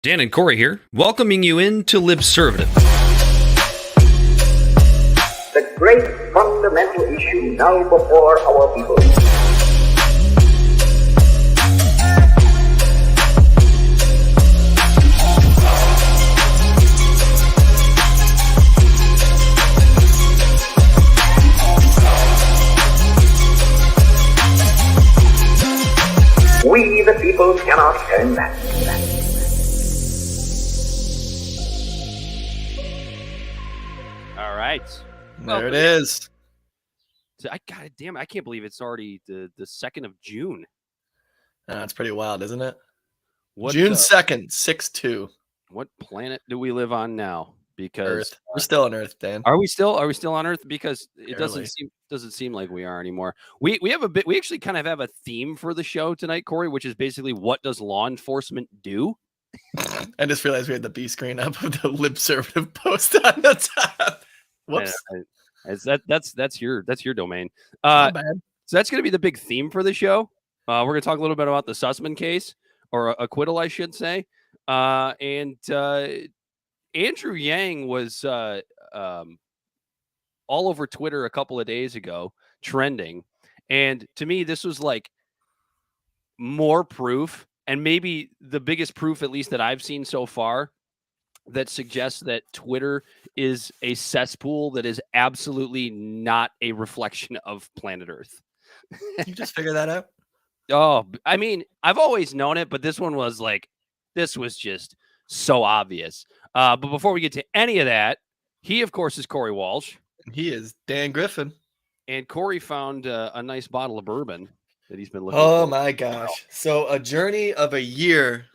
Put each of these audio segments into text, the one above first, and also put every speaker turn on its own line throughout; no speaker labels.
Dan and Corey here, welcoming you into Libservative.
The great fundamental issue now before our people. We, the people, cannot turn back.
All right.
There it is.
God damn it, I can't believe it's already the 2nd of June.
That's pretty wild, isn't it?
What,
June 2nd, 6/2.
What planet do we live on now? Because
Earth. We're still on Earth, Dan.
Are we still on Earth? Because it
Barely.
doesn't seem like we are anymore. We actually kind of have a theme for the show tonight, Corey, which is basically what does law enforcement do?
I just realized we had the B screen up of the Libservative post on the top. Whoops.
That's your domain.
Not bad.
So that's going to be the big theme for the show. We're going to talk a little bit about the Sussman case, or acquittal, I should say. And Andrew Yang was all over Twitter a couple of days ago, trending. And to me, this was like more proof, and maybe the biggest proof, at least that I've seen so far, that suggests that Twitter is a cesspool that is absolutely not a reflection of planet Earth.
You just figure that out?
Oh, I mean, I've always known it, but this one was like, this was just so obvious. But before we get to any of that, he, of course, is Corey Walsh.
He is Dan Griffin.
And Corey found a nice bottle of bourbon that he's been looking
Oh,
for.
my gosh. So a journey of a year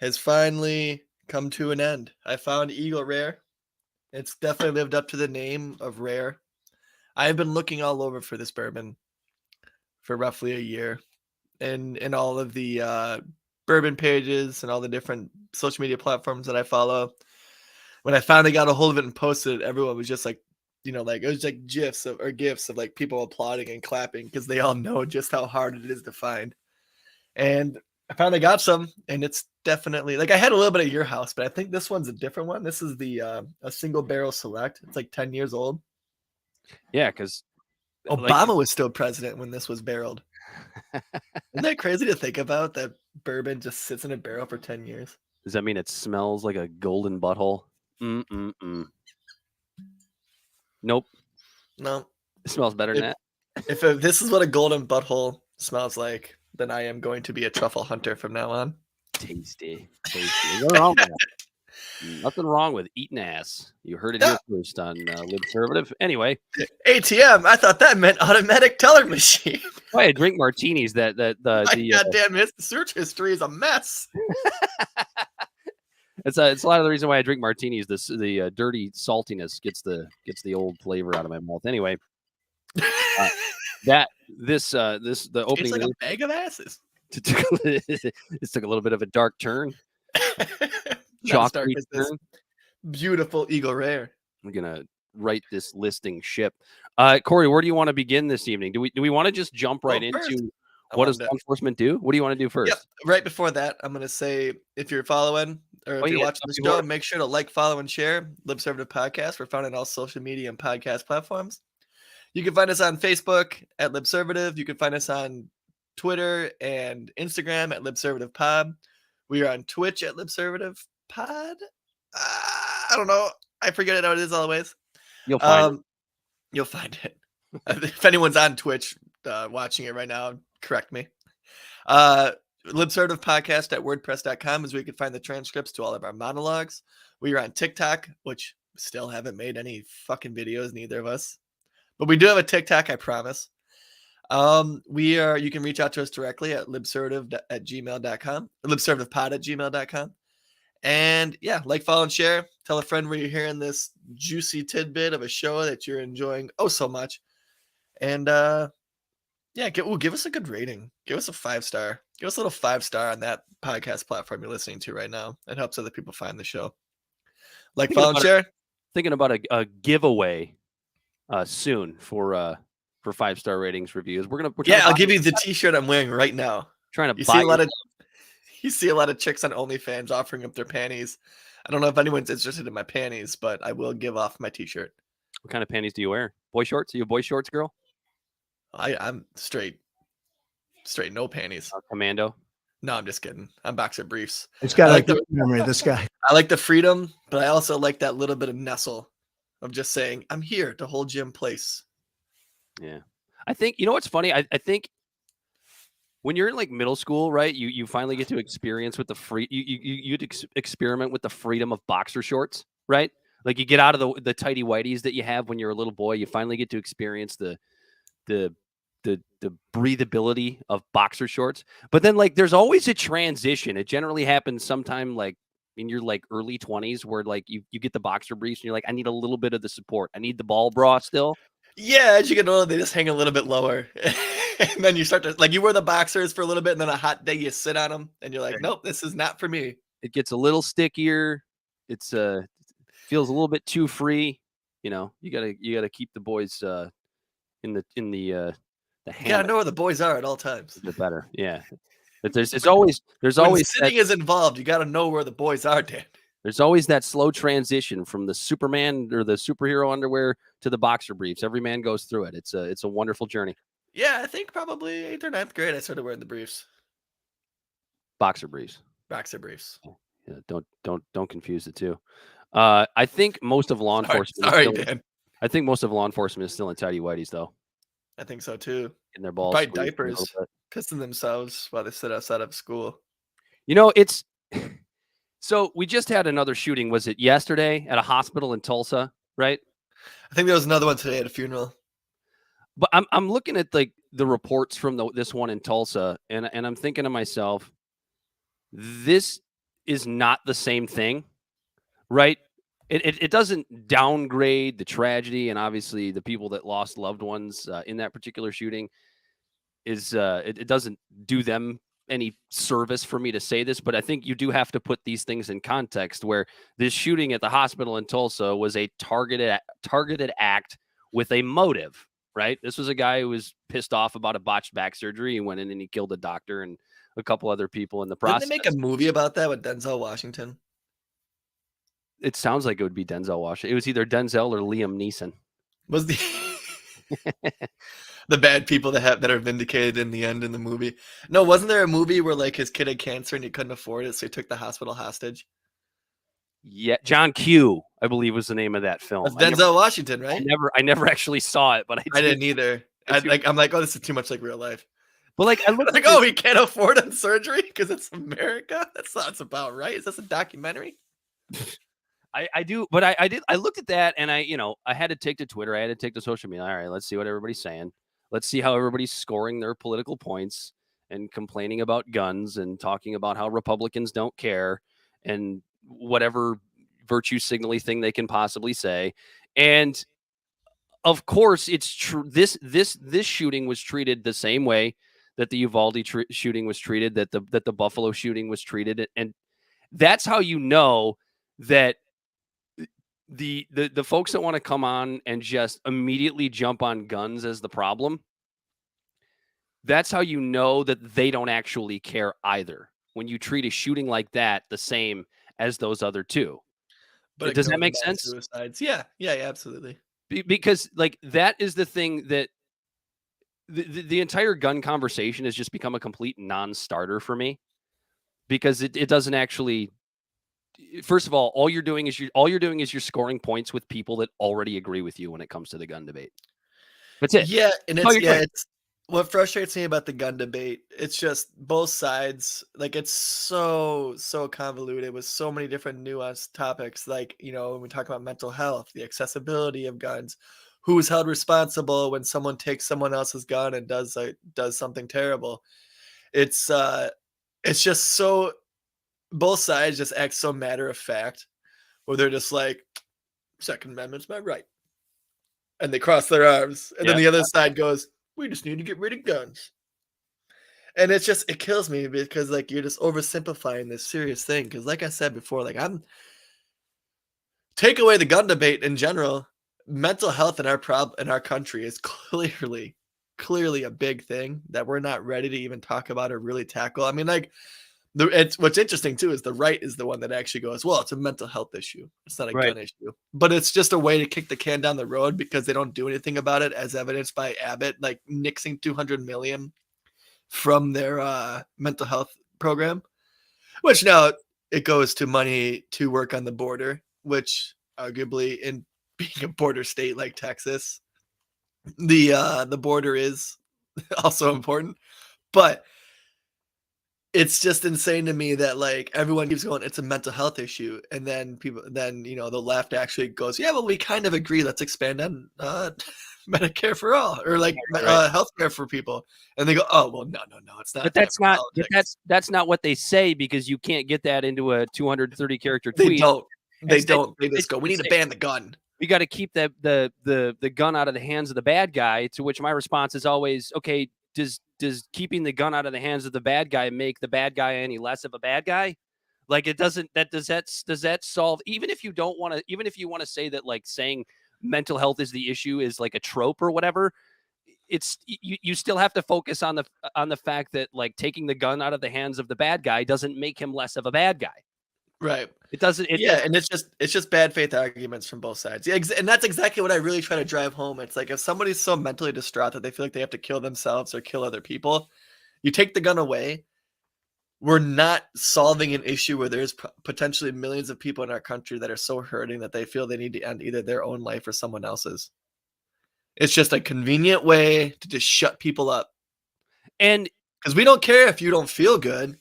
has finally come to an end. I found Eagle Rare. It's definitely lived up to the name of rare. I've been looking all over for this bourbon for roughly a year, and in all of the bourbon pages and all the different social media platforms that I follow. When I finally got a hold of it and posted it, everyone was just like, it was like gifs of like people applauding and clapping because they all know just how hard it is to find. And I finally got some, and it's definitely like I had a little bit of your house, but I think this one's a different one. This is the a single barrel select. It's like 10 years old.
Yeah, because
Obama was still president when this was barreled. Isn't that crazy to think about, that bourbon just sits in a barrel for 10 years?
Does that mean it smells like a golden butthole? Nope.
No.
It smells better than that.
If this is what a golden butthole smells like, then I am going to be a truffle hunter from now on.
Tasty. Nothing wrong with that. Nothing wrong with eating ass. You heard it here first on Libservative. Anyway,
ATM. I thought that meant automatic teller machine.
I drink martinis. Goddamn,
the search history is a mess.
It's a lot of the reason why I drink martinis. The dirty saltiness gets the old flavor out of my mouth. Anyway, the opening.
It's like a bag of asses.
This took a little bit of a dark turn. Chocolate turn.
Beautiful Eagle Rare.
We're gonna write this listing ship. Corey, where do you want to begin this evening? Do we want to just jump right into what does law enforcement do? What do you want to do first?
Yep. Right before that, I'm gonna say, if you're following or if you're watching the show, make sure to like, follow, and share Libservative Podcast. We're found on all social media and podcast platforms. You can find us on Facebook at Libservative. You can find us on Twitter and Instagram at Libservative Pod. We are on Twitch at Libservative Pod. I don't know. I forget it how it is always.
You'll find it.
You'll find it. If anyone's on Twitch watching it right now, correct me. Libservative Podcast at WordPress.com is where you can find the transcripts to all of our monologues. We are on TikTok, which still haven't made any fucking videos, neither of us. But we do have a TikTok, I promise. You can reach out to us directly at libservative@gmail.com, libservativepod@gmail.com. And yeah, like, follow, and share. Tell a friend where you're hearing this juicy tidbit of a show that you're enjoying oh so much. And give us a good rating. Give us a 5-star. Give us a little 5-star on that podcast platform you're listening to right now. It helps other people find the show. Like, follow, and share.
Thinking about a giveaway soon for 5-star ratings reviews. I'll give
you the t-shirt I'm wearing right now.
Trying to
see a lot of You see a lot of chicks on OnlyFans offering up their panties. I don't know if anyone's interested in my panties, but I will give off my t-shirt.
What kind of panties do you wear? Boy shorts? Are you a boy shorts girl?
I'm straight, no panties.
Commando?
No, I'm just kidding. I'm boxer briefs.
It's got
I like
like the memory of this guy.
I like the freedom, but I also like that little bit of nestle of just saying, I'm here to hold you in place.
Yeah. I think, you know what's funny? I think when you're in like middle school, right? You finally get to experience with the free, you experiment with the freedom of boxer shorts, right? Like you get out of the tighty whities that you have when you're a little boy. You finally get to experience the breathability of boxer shorts. But then like there's always a transition. It generally happens sometime like in your like early 20s where like you get the boxer briefs and you're like, I need a little bit of the support. I need the ball bra still.
Yeah, as you get older, they just hang a little bit lower. And then you start to, like, you wear the boxers for a little bit, and then a hot day you sit on them, and you're like, nope, this is not for me.
It gets a little stickier. It's feels a little bit too free. You know, you gotta keep the boys in the
You gotta
hand
know where the boys are at all times.
the better. Yeah. But there's always
When sitting is involved, you gotta know where the boys are, Dan.
there's always that slow transition from the Superman or the superhero underwear to the boxer briefs. Every man goes through it. It's a wonderful journey.
Yeah, I think probably 8th or 9th grade I started wearing the briefs.
Boxer briefs.
Boxer briefs.
Yeah, don't confuse the two. I think most of law enforcement.
Sorry, Dan.
I think most of law enforcement is still in tighty whities though.
I think so too.
In their balls.
By
squeezed a
diapers,
little bit.
pissing themselves while they sit outside of school.
You know, it's so we just had another shooting. Was it yesterday at a hospital in Tulsa? Right.
I think there was another one today at a funeral.
But I'm looking at like the reports from this one in Tulsa, and I'm thinking to myself, this is not the same thing, right? It doesn't downgrade the tragedy, and obviously the people that lost loved ones in that particular shooting is it doesn't do them any service for me to say this, but I think you do have to put these things in context. Where this shooting at the hospital in Tulsa was a targeted act with a motive. Right. This was a guy who was pissed off about a botched back surgery. He went in and he killed a doctor and a couple other people in the process.
Didn't they make a movie about that with Denzel Washington?
It sounds like it would be Denzel Washington. It was either Denzel or Liam Neeson.
Was the the bad people that are vindicated in the end in the movie? No, wasn't there a movie where like his kid had cancer and he couldn't afford it, so he took the hospital hostage?
Yeah, John Q, I believe, was the name of that film.
That's Denzel Washington, right?
I never actually saw it, but I
didn't either. I'm like, oh, this is too much like real life.
But like, I look
like, oh, he can't afford a surgery because it's America. That's not about right. Is this a documentary?
I do, but I looked at that and I had to take to Twitter. I had to take to social media. All right, let's see what everybody's saying. Let's see how everybody's scoring their political points and complaining about guns and talking about how Republicans don't care and whatever virtue signaling thing they can possibly say. And of course, it's true. This shooting was treated the same way that the Uvalde shooting was treated, that the Buffalo shooting was treated, and that's how you know that the folks that want to come on and just immediately jump on guns as the problem. That's how you know that they don't actually care either. When you treat a shooting like that the same as those other two.
But
does that make sense?
Suicides. Yeah, absolutely.
Because like that is the thing that the entire gun conversation has just become a complete non-starter for me, because it doesn't actually. First of all you're doing is you're scoring points with people that already agree with you when it comes to the gun debate. That's it.
Yeah, and it's what frustrates me about the gun debate. It's just both sides. Like it's so convoluted with so many different nuanced topics. Like, when we talk about mental health, the accessibility of guns, who's held responsible when someone takes someone else's gun and does something terrible. It's just so both sides just act so matter of fact, where they're just like, Second Amendment's my right, and they cross their arms, and then the other side goes, we just need to get rid of guns. And it kills me, because like you're just oversimplifying this serious thing. Because like I said before, like take away the gun debate in general, mental health in our country is clearly a big thing that we're not ready to even talk about or really tackle. I mean, like It's what's interesting too is the right is the one that actually goes, well, it's a mental health issue. It's not a
Right.
gun issue, but it's just a way to kick the can down the road because they don't do anything about it, as evidenced by Abbott, like nixing 200 million from their mental health program, which now it goes to money to work on the border, which arguably in being a border state like Texas, the border is also important, but it's just insane to me that like everyone keeps going, it's a mental health issue, and then the left actually goes, yeah, well, we kind of agree. Let's expand on Medicare for all, or like healthcare for people, and they go, oh well, no, it's not.
But that's not what they say, because you can't get that into a 230 character tweet.
They don't. They just go, we need to ban the gun.
We got to keep the gun out of the hands of the bad guy. To which my response is always, okay, does keeping the gun out of the hands of the bad guy make the bad guy any less of a bad guy? Like, it doesn't. Does that solve? Even if you want to say that like saying mental health is the issue is like a trope or whatever, it's you still have to focus on the fact that like taking the gun out of the hands of the bad guy doesn't make him less of a bad guy.
Right.
It doesn't.
And it's just bad faith arguments from both sides. Yeah, and that's exactly what I really try to drive home. It's like if somebody's so mentally distraught that they feel like they have to kill themselves or kill other people, you take the gun away. We're not solving an issue where there's potentially millions of people in our country that are so hurting that they feel they need to end either their own life or someone else's. It's just a convenient way to just shut people up.
And
because we don't care if you don't feel good.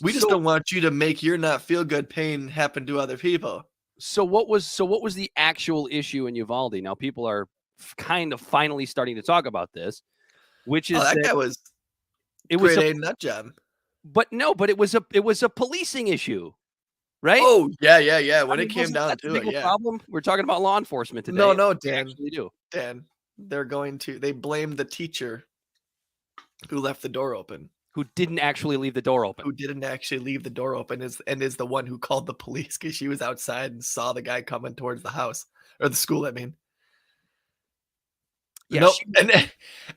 We just don't want you to make your not feel good pain happen to other people.
So what was the actual issue in Uvalde? Now people are kind of finally starting to talk about this, which is
that guy was a nut job.
But it was a policing issue, right?
Oh yeah. When it came down to it, yeah.
Problem. We're talking about law enforcement today.
No, Dan.
Actually do.
Dan, they blamed the teacher who left the door open.
Who didn't actually leave the door open.
And is the one who called the police because she was outside and saw the guy coming towards the house or the school. I mean,
yeah.
Nope.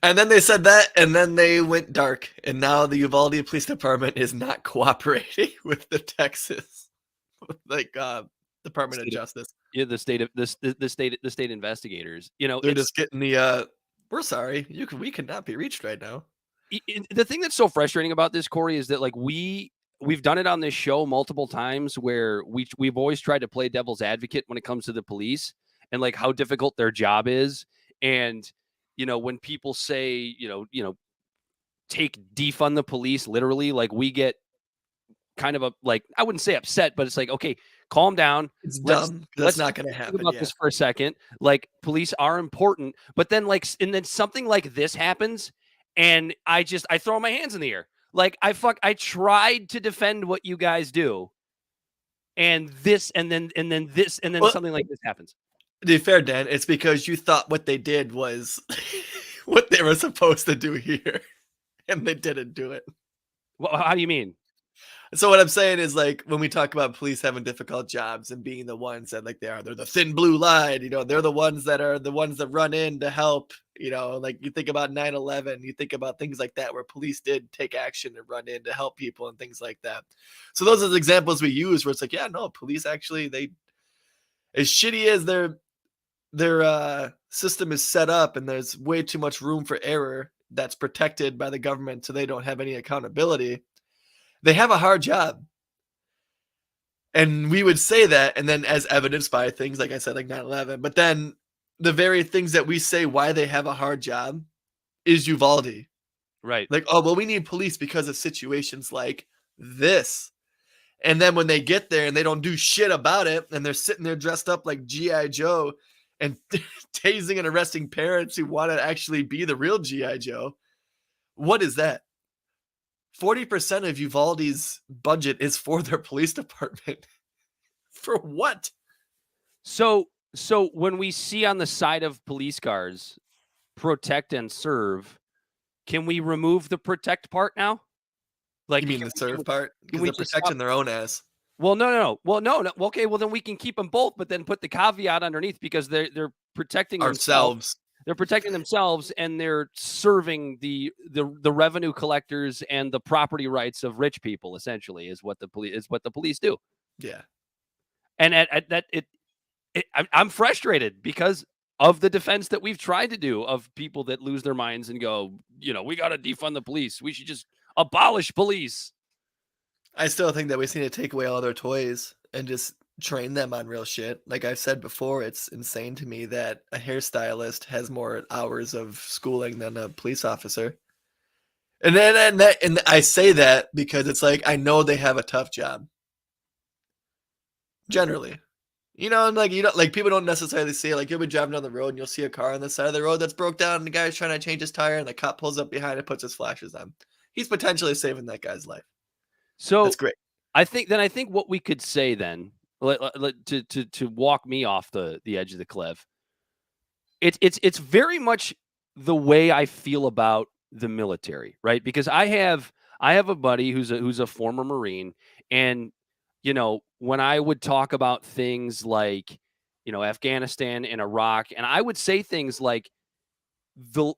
And then they said that, and then they went dark, and now the Uvalde Police Department is not cooperating with the Texas, Department of Justice.
Yeah, the state investigators.
They're just getting the. We're sorry, we cannot be reached right now.
The thing that's so frustrating about this, Corey, is that like we've done it on this show multiple times where we've always tried to play devil's advocate when it comes to the police and like how difficult their job is. And, when people say, defund the police, literally, like we get kind of I wouldn't say upset, but it's like, okay, calm down.
It's dumb. That's not going to happen.
Think about this for a second. Like, police are important, but then and then something like this happens. And I throw my hands in the air. Like I tried to defend what you guys do. And this, and then this, and then something like this happens.
To be fair, Dan, it's because you thought what they did was what they were supposed to do here. And they didn't do it.
Well, how do you mean?
So what I'm saying is, like, when we talk about police having difficult jobs and being the ones that they're the thin blue line, they're the ones that run in to help, like you think about 9/11, you think about things like that where police did take action and run in to help people and things like that. So those are the examples we use where it's like, yeah, no, police actually, they, as shitty as their system is set up and there's way too much room for error that's protected by the government so they don't have any accountability. They have a hard job. And we would say that, and then as evidenced by things, like I said, like 9/11, but then the very things that we say why they have a hard job is Uvalde.
Right.
Like, oh, well, we need police because of situations like this. And then when they get there and they don't do shit about it, and they're sitting there dressed up like G.I. Joe and tasing and arresting parents who want to actually be the real G.I. Joe, what is that? 40% of Uvalde's budget is for their police department. For what?
So when we see on the side of police cars, protect and serve, can we remove the protect part now? Like,
you mean the serve part? Because they're protecting their own ass.
Well, no. Well, no. Okay, well then we can keep them both, but then put the caveat underneath because they're protecting
ourselves.
They're protecting themselves, and they're serving the revenue collectors and the property rights of rich people. Essentially, is what the police do.
Yeah.
And at that, I'm frustrated because of the defense that we've tried to do of people that lose their minds and go, we got to defund the police. We should just abolish police.
I still think that we need to take away all their toys and just train them on real shit. Like I've said before, it's insane to me that a hairstylist has more hours of schooling than a police officer. And I say that because it's like I know they have a tough job. Generally. And like people don't necessarily see it. Like you'll be driving down the road and you'll see a car on the side of the road that's broke down and the guy's trying to change his tire and the cop pulls up behind and puts his flashes on. He's potentially saving that guy's life.
So
that's great.
I think what we could say then, to walk me off the edge of the cliff, it's very much the way I feel about the military, right? Because I have a buddy who's a former Marine, and when I would talk about things like Afghanistan and Iraq, and I would say things like the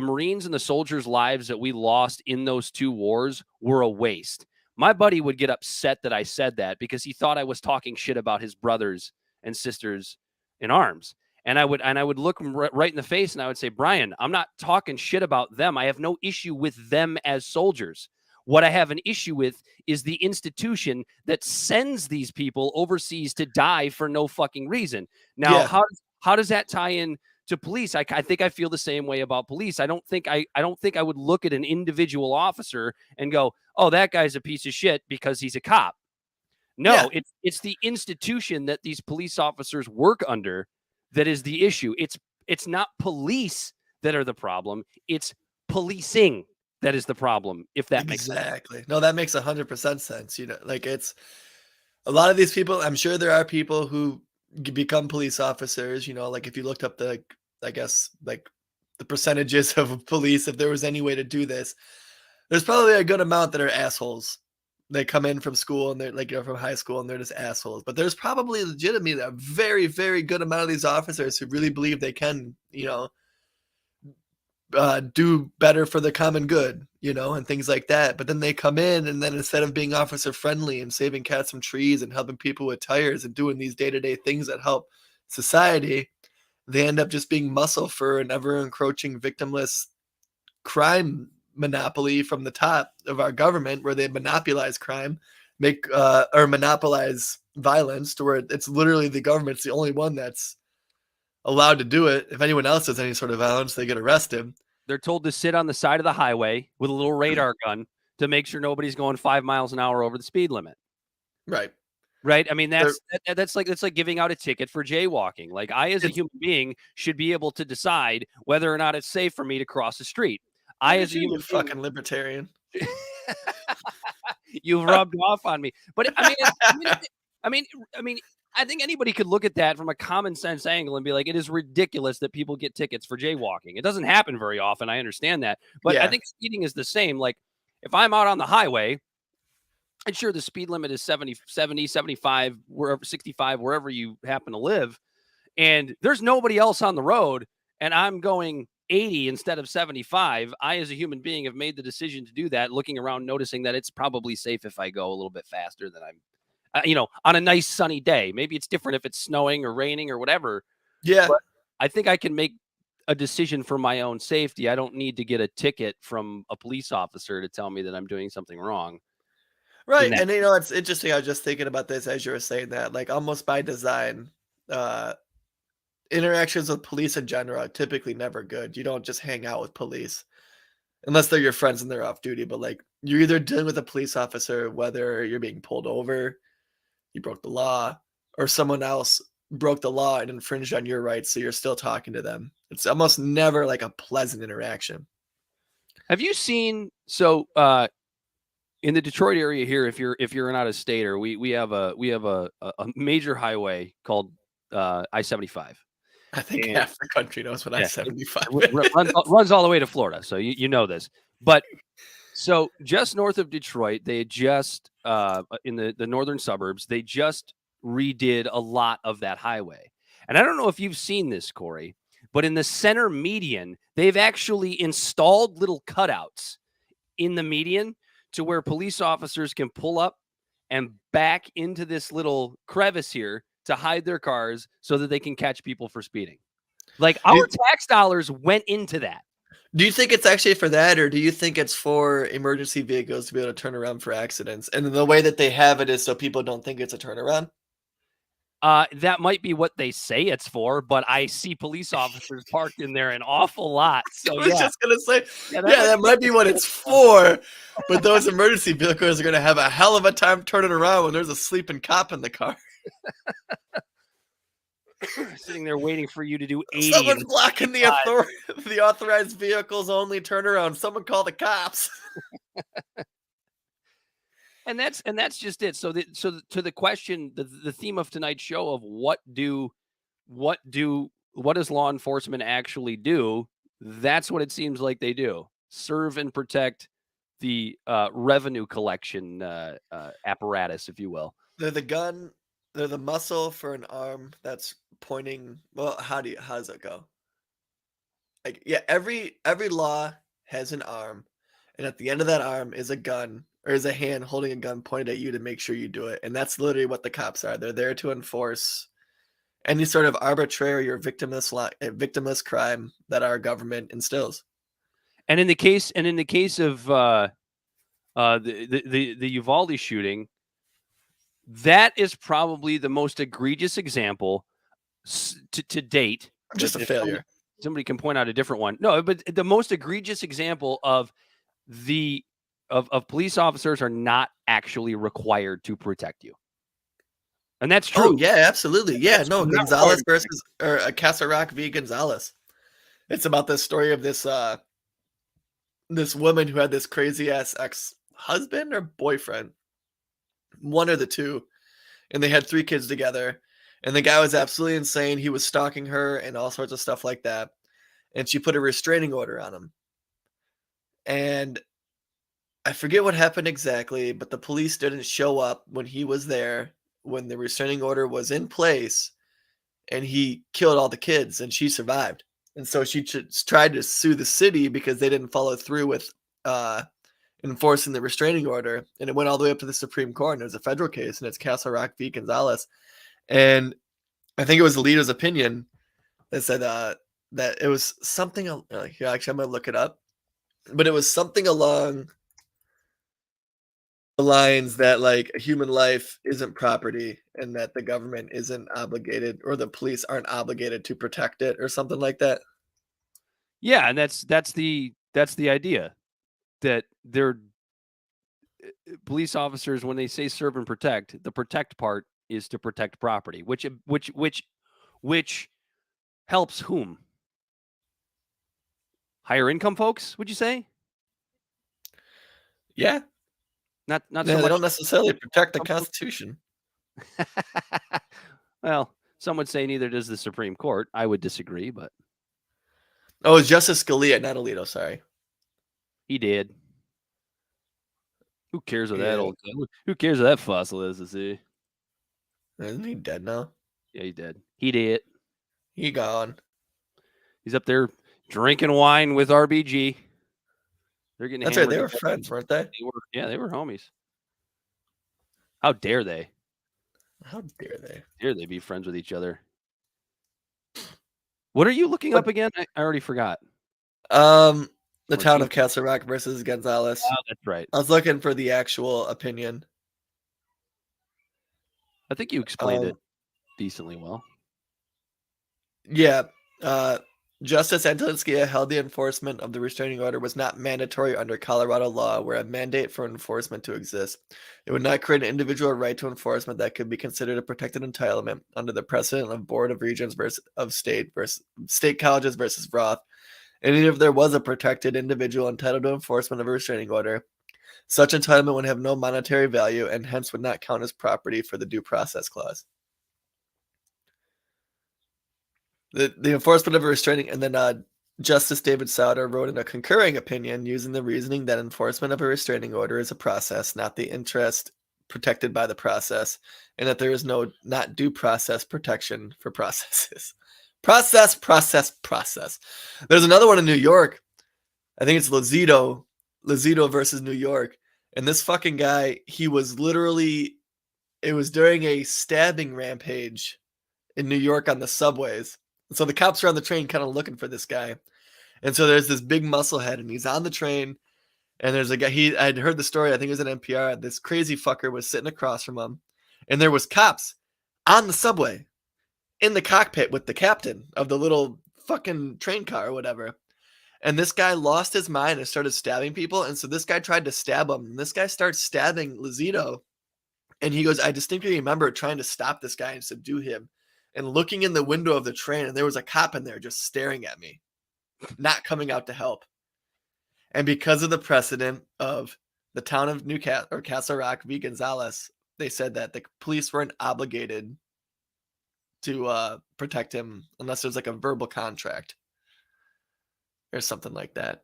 Marines and the soldiers' lives that we lost in those two wars were a waste. My buddy would get upset that I said that because he thought I was talking shit about his brothers and sisters in arms. And I would look him right in the face and I would say, Brian, I'm not talking shit about them. I have no issue with them as soldiers. What I have an issue with is the institution that sends these people overseas to die for no fucking reason. Now, how does that tie in to police? I think I feel the same way about police. I don't think I would look at an individual officer and go, oh, that guy's a piece of shit because he's a cop. No, it's the institution that these police officers work under that is the issue. It's not police that are the problem. It's policing that is the problem, if that makes sense.
Exactly. No, that makes 100% sense. Like it's a lot of these people, I'm sure there are people who become police officers, like if you looked up the percentages of police, if there was any way to do this, there's probably a good amount that are assholes. They come in from school and they're from high school and they're just assholes. But there's probably legitimately a very, very good amount of these officers who really believe they can, do better for the common good, and things like that. But then they come in and then instead of being officer friendly and saving cats from trees and helping people with tires and doing these day-to-day things that help society, they end up just being muscle for an ever encroaching victimless crime monopoly from the top of our government, where they monopolize crime, or monopolize violence to where it's literally the government's the only one that's allowed to do it. If anyone else does any sort of violence, they get arrested.
They're told to sit on the side of the highway with a little radar gun to make sure nobody's going 5 miles an hour over the speed limit.
Right.
I mean, that's like giving out a ticket for jaywalking. Like I, as a human being, should be able to decide whether or not it's safe for me to cross the street. I, as a human
fucking libertarian,
you've rubbed off on me. But I mean, I think anybody could look at that from a common sense angle and be like, it is ridiculous that people get tickets for jaywalking. It doesn't happen very often. I understand that. But I think speeding is the same. Like if I'm out on the highway, and sure, the speed limit is 70, 75, wherever 65, wherever you happen to live. And there's nobody else on the road and I'm going 80 instead of 75. I, as a human being, have made the decision to do that, looking around, noticing that it's probably safe if I go a little bit faster than I'm on a nice sunny day. Maybe it's different if it's snowing or raining or whatever.
Yeah.
But I think I can make a decision for my own safety. I don't need to get a ticket from a police officer to tell me that I'm doing something wrong.
Right. And it's interesting. I was just thinking about this as you were saying that, like almost by design, interactions with police in general are typically never good. You don't just hang out with police unless they're your friends and they're off duty. But like you're either dealing with a police officer, whether you're being pulled over, you broke the law, or someone else broke the law and infringed on your rights, so you're still talking to them. It's almost never like a pleasant interaction.
Have you seen in the Detroit area here, if you're an out-of-stater, we have a major highway called I-75.
I think half the country knows what I-75
runs all the way to Florida, so you know this. But so just north of Detroit, they just in the northern suburbs, they just redid a lot of that highway. And I don't know if you've seen this, Corey, But in the center median, they've actually installed little cutouts in the median to where police officers can pull up and back into this little crevice here to hide their cars so that they can catch people for speeding. Like our tax dollars went into that.
Do you think it's actually for that, or do you think it's for emergency vehicles to be able to turn around for accidents? And the way that they have it is so people don't think it's a turnaround?
That might be what they say it's for, but I see police officers parked in there an awful lot. So
I was just going to say,
Yeah,
that might be what it's for. But those emergency vehicles are going to have a hell of a time turning around when there's a sleeping cop in the car.
Sitting there waiting for you to do 80.
Someone's blocking the authorized vehicles only turnaround. Someone call the cops.
And that's just it. So to the question, the theme of tonight's show of what does law enforcement actually do? That's what it seems like they do: serve and protect the revenue collection apparatus, if you will.
They're the gun. They're the muscle for an arm that's pointing. Well, how does it go? Like, yeah, every law has an arm, and at the end of that arm is a gun. Or is a hand holding a gun pointed at you to make sure you do it. And that's literally what the cops are. They're there to enforce any sort of arbitrary or victimless crime that our government instills.
And in the case of the Uvalde shooting, that is probably the most egregious example to date.
Just a failure.
Somebody can point out a different one. No, but the most egregious example of police officers are not actually required to protect you. And that's true.
Oh, yeah, absolutely. Yeah, no, Gonzalez versus Casa Rock v. Gonzalez. It's about the story of this woman who had this crazy ass ex-husband or boyfriend, one or the two, and they had 3 kids together. And the guy was absolutely insane. He was stalking her and all sorts of stuff like that. And she put a restraining order on him. And I forget what happened exactly, but the police didn't show up when he was there, when the restraining order was in place, and he killed all the kids, and she survived. And so she tried to sue the city because they didn't follow through with enforcing the restraining order, and it went all the way up to the Supreme Court, and it was a federal case, and it's Casa Rock v. Gonzalez. And I think it was Alito's opinion that said that it was something. Here, actually, I'm going to look it up. But it was something along the lines that, like, a human life isn't property and that the government isn't obligated, or the police aren't obligated to protect it, or something like that.
Yeah, and that's the idea, that they're police officers, when they say serve and protect, the protect part is to protect property, which helps whom? Higher income folks, would you say?
Yeah.
Not so
They
much.
don't necessarily protect the Constitution.
Well, some would say neither does the Supreme Court. I would disagree, but
Oh, it's Justice Scalia, not Alito. Sorry.
he did. Who cares what that old? Who cares what that fossil is? Is he?
Isn't he dead now?
Yeah, he did. He did.
He gone.
He's up there drinking wine with RBG. They're getting.
That's right. They
hammered
were
together.
friends, weren't they?
They were homies. How dare they?
How dare they?
Dare they be friends with each other? What are you looking up again? I already forgot.
The town of Casa Rock versus Gonzalez.
Oh, that's right.
I was looking for the actual opinion.
I think you explained it decently well.
Yeah. Justice Antolinskaya held the enforcement of the restraining order was not mandatory under Colorado law, where a mandate for enforcement to exist. It would not create an individual right to enforcement that could be considered a protected entitlement under the precedent of Board of Regents versus state colleges versus Roth. And even if there was a protected individual entitled to enforcement of a restraining order, such entitlement would have no monetary value and hence would not count as property for the due process clause. The enforcement of a restraining, and then Justice David Sauter wrote in a concurring opinion using the reasoning that enforcement of a restraining order is a process, not the interest protected by the process, and that there is not due process protection for processes. Process. There's another one in New York. I think it's Lozito versus New York. And this fucking guy, he was literally, it was during a stabbing rampage in New York on the subways. And so the cops are on the train kind of looking for this guy. And so there's this big musclehead, and he's on the train. And there's a guy, I'd heard the story, I think it was an NPR. This crazy fucker was sitting across from him. And there was cops on the subway in the cockpit with the captain of the little fucking train car or whatever. And this guy lost his mind and started stabbing people. And so this guy tried to stab him. And this guy starts stabbing Lozito. And he goes, I distinctly remember trying to stop this guy and subdue him and looking in the window of the train. And there was a cop in there just staring at me, not coming out to help. And because of the precedent of the town of Newcastle or Castle Rock v. Gonzalez, they said that the police weren't obligated to protect him unless there's like a verbal contract or something like that.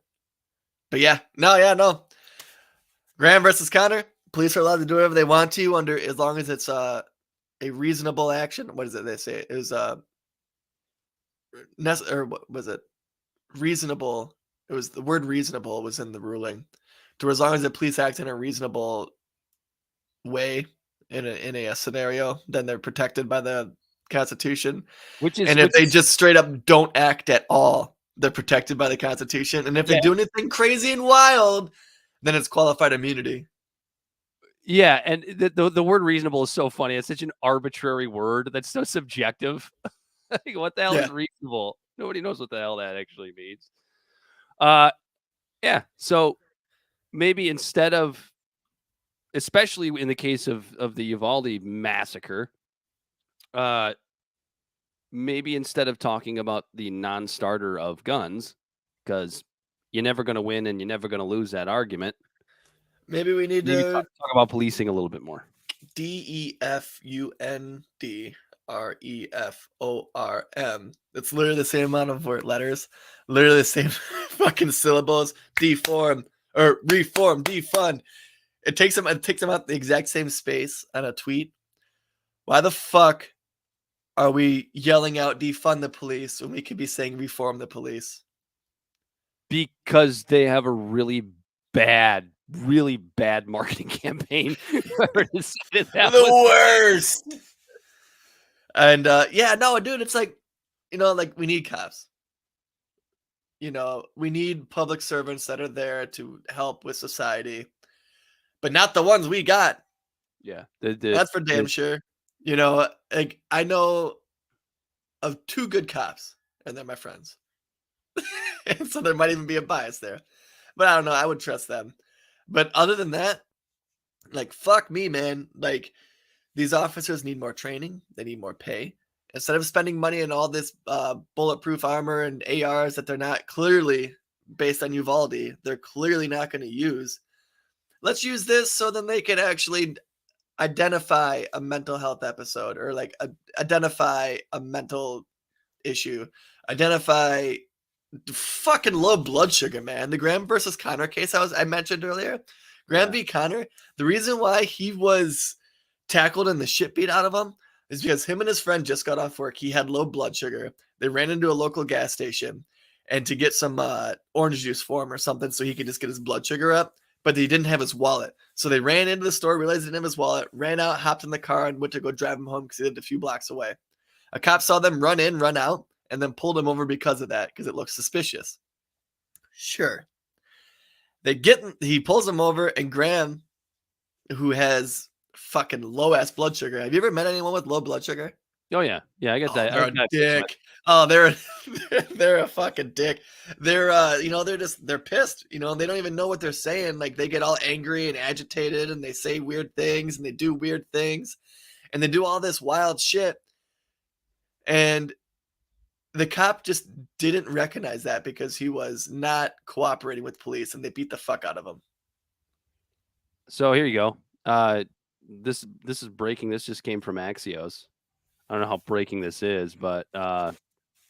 But no. Graham versus Connor. Police are allowed to do whatever they want to under, as long as it's a reasonable action. What is it they say? It was or what was it? Reasonable. It was the word reasonable was in the ruling. To as long as the police act in a reasonable way in a scenario, then they're protected by the Constitution. If they just straight up don't act at all, they're protected by the Constitution. And if they do anything crazy and wild, then it's qualified immunity.
Yeah, and the word reasonable is so funny. It's such an arbitrary word that's so subjective. Like, what the hell is reasonable? Nobody knows what the hell that actually means. So maybe instead of, especially in the case of the Uvalde massacre, maybe instead of talking about the non-starter of guns, because you're never going to win and you're never going to lose that argument.
Maybe we need to
talk about policing a little bit more.
DEFUNDREFORM. It's literally the same amount of letters, literally the same fucking syllables. Deform or reform, defund. It takes them out the exact same space on a tweet. Why the fuck are we yelling out defund the police when we could be saying reform the police?
Because they have a really bad marketing campaign.
The worst. And dude, it's like, like we need cops. We need public servants that are there to help with society, but not the ones we got.
Yeah,
that's for damn sure. Like I know of 2 good cops, and they're my friends. And so there might even be a bias there, but I don't know. I would trust them. But other than that, like, fuck me, man. Like, these officers need more training. They need more pay. Instead of spending money on all this bulletproof armor and ARs that they're not clearly, based on Uvalde, they're clearly not going to use. Let's use this so then they can actually identify a mental health episode, or like identify a mental issue, identify fucking low blood sugar, man. The Graham versus Connor case I mentioned earlier, Graham v. Connor, the reason why he was tackled and the shit beat out of him is because him and his friend just got off work. He had low blood sugar. They ran into a local gas station and to get some orange juice for him or something so he could just get his blood sugar up, but he didn't have his wallet. So they ran into the store, realized he didn't have his wallet, ran out, hopped in the car, and went to go drive him home because he lived a few blocks away. A cop saw them run in, run out, and then pulled him over because of that, because it looked suspicious. Sure. He pulls him over, and Graham, who has fucking low ass blood sugar. Have you ever met anyone with low blood sugar?
Oh yeah. Yeah, I got that.
They're a dick. Oh, they're a fucking dick. They're they're pissed. They don't even know what they're saying. Like, they get all angry and agitated, and they say weird things, and they do weird things, and they do all this wild shit. And the cop just didn't recognize that because he was not cooperating with police, and they beat the fuck out of him.
So here you go. This is breaking. This just came from Axios. I don't know how breaking this is, but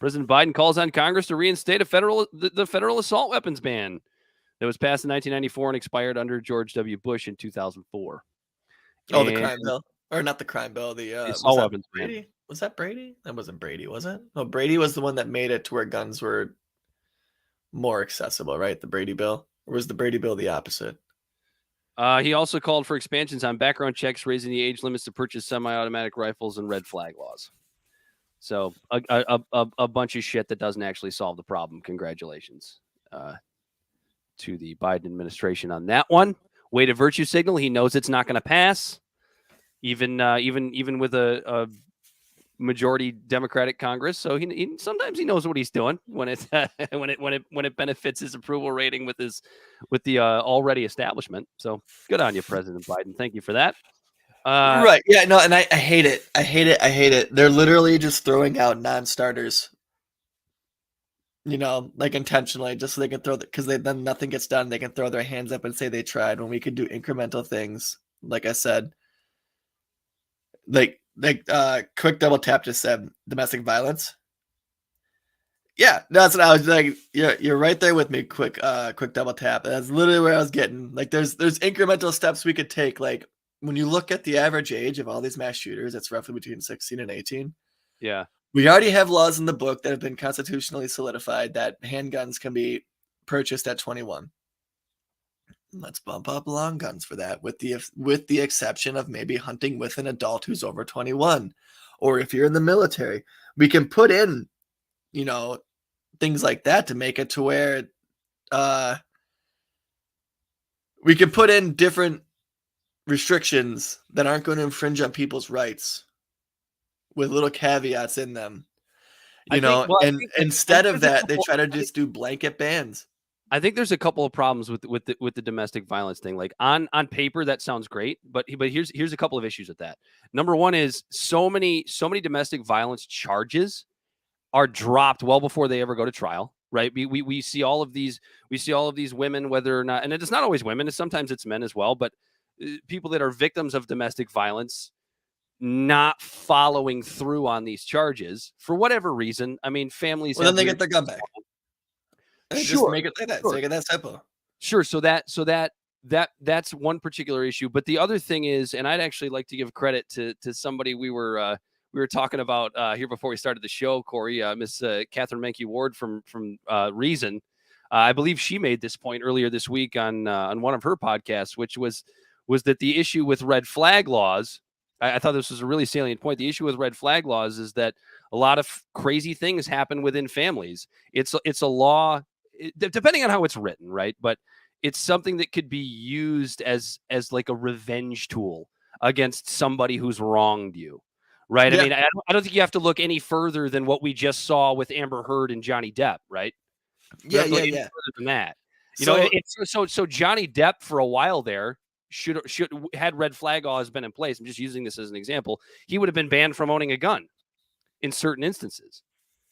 President Biden calls on Congress to reinstate the federal assault weapons ban that was passed in 1994 and expired under George W. Bush in 2004.
Oh, the crime bill, or not the crime bill? The
assault weapons ban.
Was that Brady? That wasn't Brady, was it? No, Brady was the one that made it to where guns were more accessible, right? The Brady bill? Or was the Brady bill the opposite?
He also called for expansions on background checks, raising the age limits to purchase semi-automatic rifles, and red flag laws. So a bunch of shit that doesn't actually solve the problem. Congratulations to the Biden administration on that one. Way to virtue signal. He knows it's not going to pass, even with a majority Democratic Congress. So he sometimes he knows what he's doing when it when it benefits his approval rating with the already establishment. So good on you, President Biden. Thank you for that.
Right. Yeah, no, and I hate it. I hate it. They're literally just throwing out non-starters. Like intentionally, just so they can because then nothing gets done. They can throw their hands up and say they tried when we could do incremental things. Like I said, like quick double tap just said domestic violence. Yeah, that's what I was like. You're right there with me. Quick double tap. That's literally where I was getting. Like, there's incremental steps we could take. Like, when you look at the average age of all these mass shooters, it's roughly between 16 and 18.
Yeah.
We already have laws in the book that have been constitutionally solidified that handguns can be purchased at 21. Let's bump up long guns for that, with the exception of maybe hunting with an adult who's over 21. Or if you're in the military, we can put in, things like that to make it to where we can put in different restrictions that aren't going to infringe on people's rights with little caveats in them, instead of that, they try to just do blanket bans.
I think there's a couple of problems with the domestic violence thing. Like on paper, that sounds great, but here's a couple of issues with that. Number one is so many domestic violence charges are dropped well before they ever go to trial. Right? We see all of these women, whether or not, and it's not always women, sometimes it's men as well, but people that are victims of domestic violence not following through on these charges for whatever reason. I mean, families.
Well, then they get their gun back.
Sure.
Just make it like that. Sure. Make it that simple.
Sure. So that's one particular issue. But the other thing is, and I'd actually like to give credit to somebody we were talking about here before we started the show, Corey, Miss Catherine Menke Ward from Reason. I believe she made this point earlier this week on one of her podcasts, which was that the issue with red flag laws. I thought this was a really salient point. The issue with red flag laws is that a lot of crazy things happen within families. It's a law, depending on how it's written, right? But it's something that could be used as like a revenge tool against somebody who's wronged you, right? Yeah. I mean, I don't think you have to look any further than what we just saw with Amber Heard and Johnny Depp, right?
Yeah.
Further than that, so Johnny Depp for a while there should had red flag laws been in place. I'm just using this as an example. He would have been banned from owning a gun in certain instances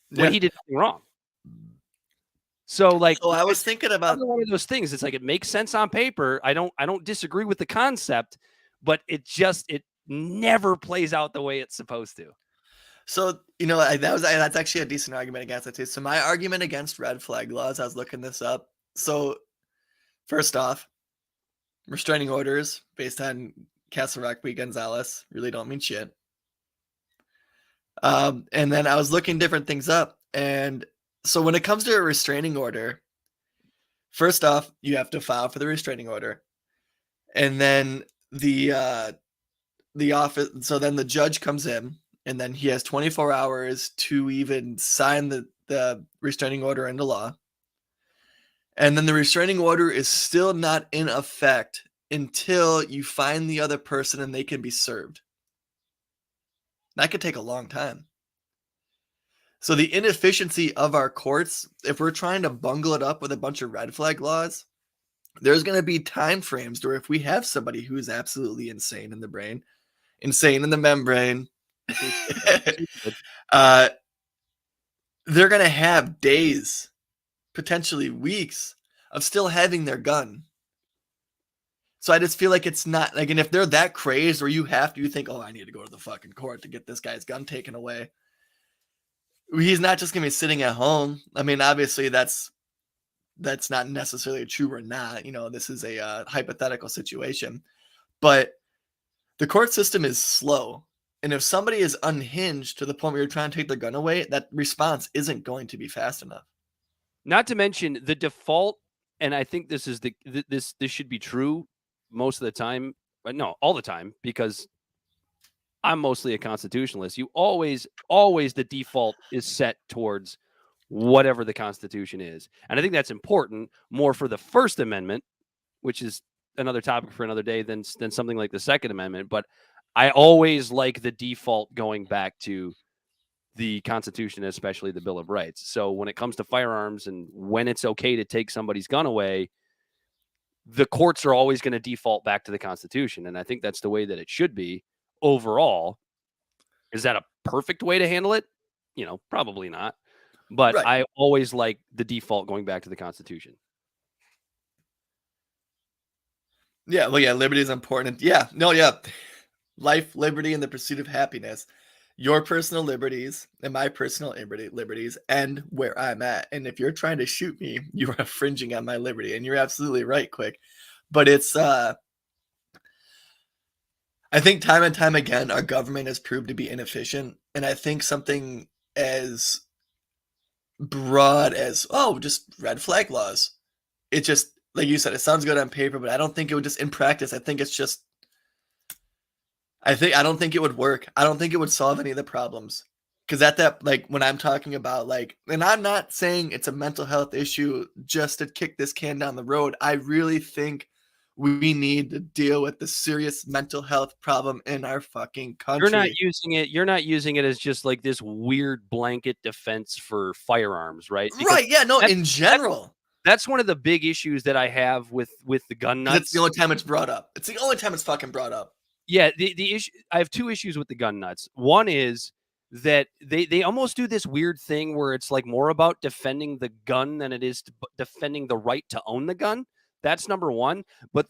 when he did nothing wrong. So
I was thinking about
one of those things. It's like, it makes sense on paper. I don't disagree with the concept, but it never plays out the way it's supposed to.
So, that's actually a decent argument against it too. So my argument against red flag laws, I was looking this up. So first off, restraining orders based on Castle Rock v. Gonzalez really don't mean shit. And then I was looking different things up. And so when it comes to a restraining order, first off, you have to file for the restraining order. And then the office, so then the judge comes in, and then he has 24 hours to even sign the restraining order into law. And then the restraining order is still not in effect until you find the other person and they can be served. That could take a long time. So the inefficiency of our courts, if we're trying to bungle it up with a bunch of red flag laws, there's going to be time frames where if we have somebody who's absolutely insane in the brain, insane in the membrane, they're going to have days, potentially weeks, of still having their gun. So I just feel like it's not like, and if they're that crazed where you think, oh, I need to go to the fucking court to get this guy's gun taken away, he's not just going to be sitting at home. I mean, obviously that's not necessarily true or not. This is a hypothetical situation, but the court system is slow. And if somebody is unhinged to the point where you're trying to take their gun away, that response isn't going to be fast enough.
Not to mention the default, and I think this is this should be true most of the time, but no, all the time, because I'm mostly a constitutionalist. You always the default is set towards whatever the Constitution is. And I think that's important more for the First Amendment, which is another topic for another day than something like the Second Amendment. But I always like the default going back to the Constitution, especially the Bill of Rights. So when it comes to firearms and when it's okay to take somebody's gun away, the courts are always going to default back to the Constitution. And I think that's the way that it should be overall. Is that a perfect way to handle it? Probably not. But
Right.
I always like the default going back to the Constitution.
Yeah, well, yeah, liberty is important. Yeah, no, yeah. Life, liberty, and the pursuit of happiness. Your personal liberties and my personal liberties end where I'm at. And if you're trying to shoot me, you are infringing on my liberty. And you're absolutely right, Quick. But it's I think time and time again, our government has proved to be inefficient. And I think something as broad as, just red flag laws. It just, like you said, it sounds good on paper, but I don't think it would just, in practice, I think it's just, I don't think it would work. I don't think it would solve any of the problems. Because at that, like, when I'm talking about, like, and I'm not saying it's a mental health issue just to kick this can down the road. I really think we need to deal with the serious mental health problem in our fucking country.
You're not using it as just like this weird blanket defense for firearms, right? Because
right, yeah, no, in general.
That's one of the big issues that I have with the gun nuts.
It's the only time it's brought up. It's the only time it's fucking brought up.
Yeah, the issue, I have two issues with the gun nuts. One is that they almost do this weird thing where it's like more about defending the gun than it is defending the right to own the gun. That's number one. But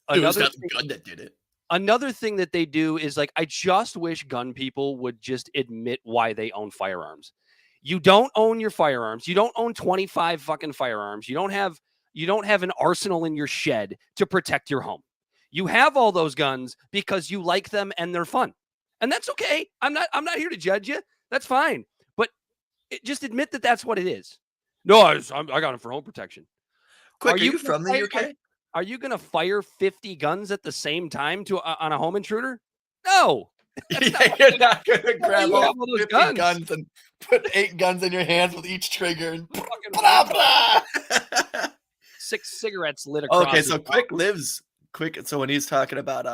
another thing,
gun that did it.
Another thing that they do is like, I just wish gun people would just admit why they own firearms. You don't own your firearms. You don't own 25 fucking firearms. You don't have an arsenal in your shed to protect your home. You have all those guns because you like them and they're fun. And that's okay. I'm not here to judge you. That's fine. But just admit that that's what it is. No, I got them for home protection.
Quick, are you from the UK?
Are you going to fire 50 guns at the same time on a home intruder? No.
Yeah, you're not going to grab all
those
50 guns and put 8 guns in your hands with each trigger and blah, blah.
6 cigarettes lit across.
Okay, so Quick. So when he's talking about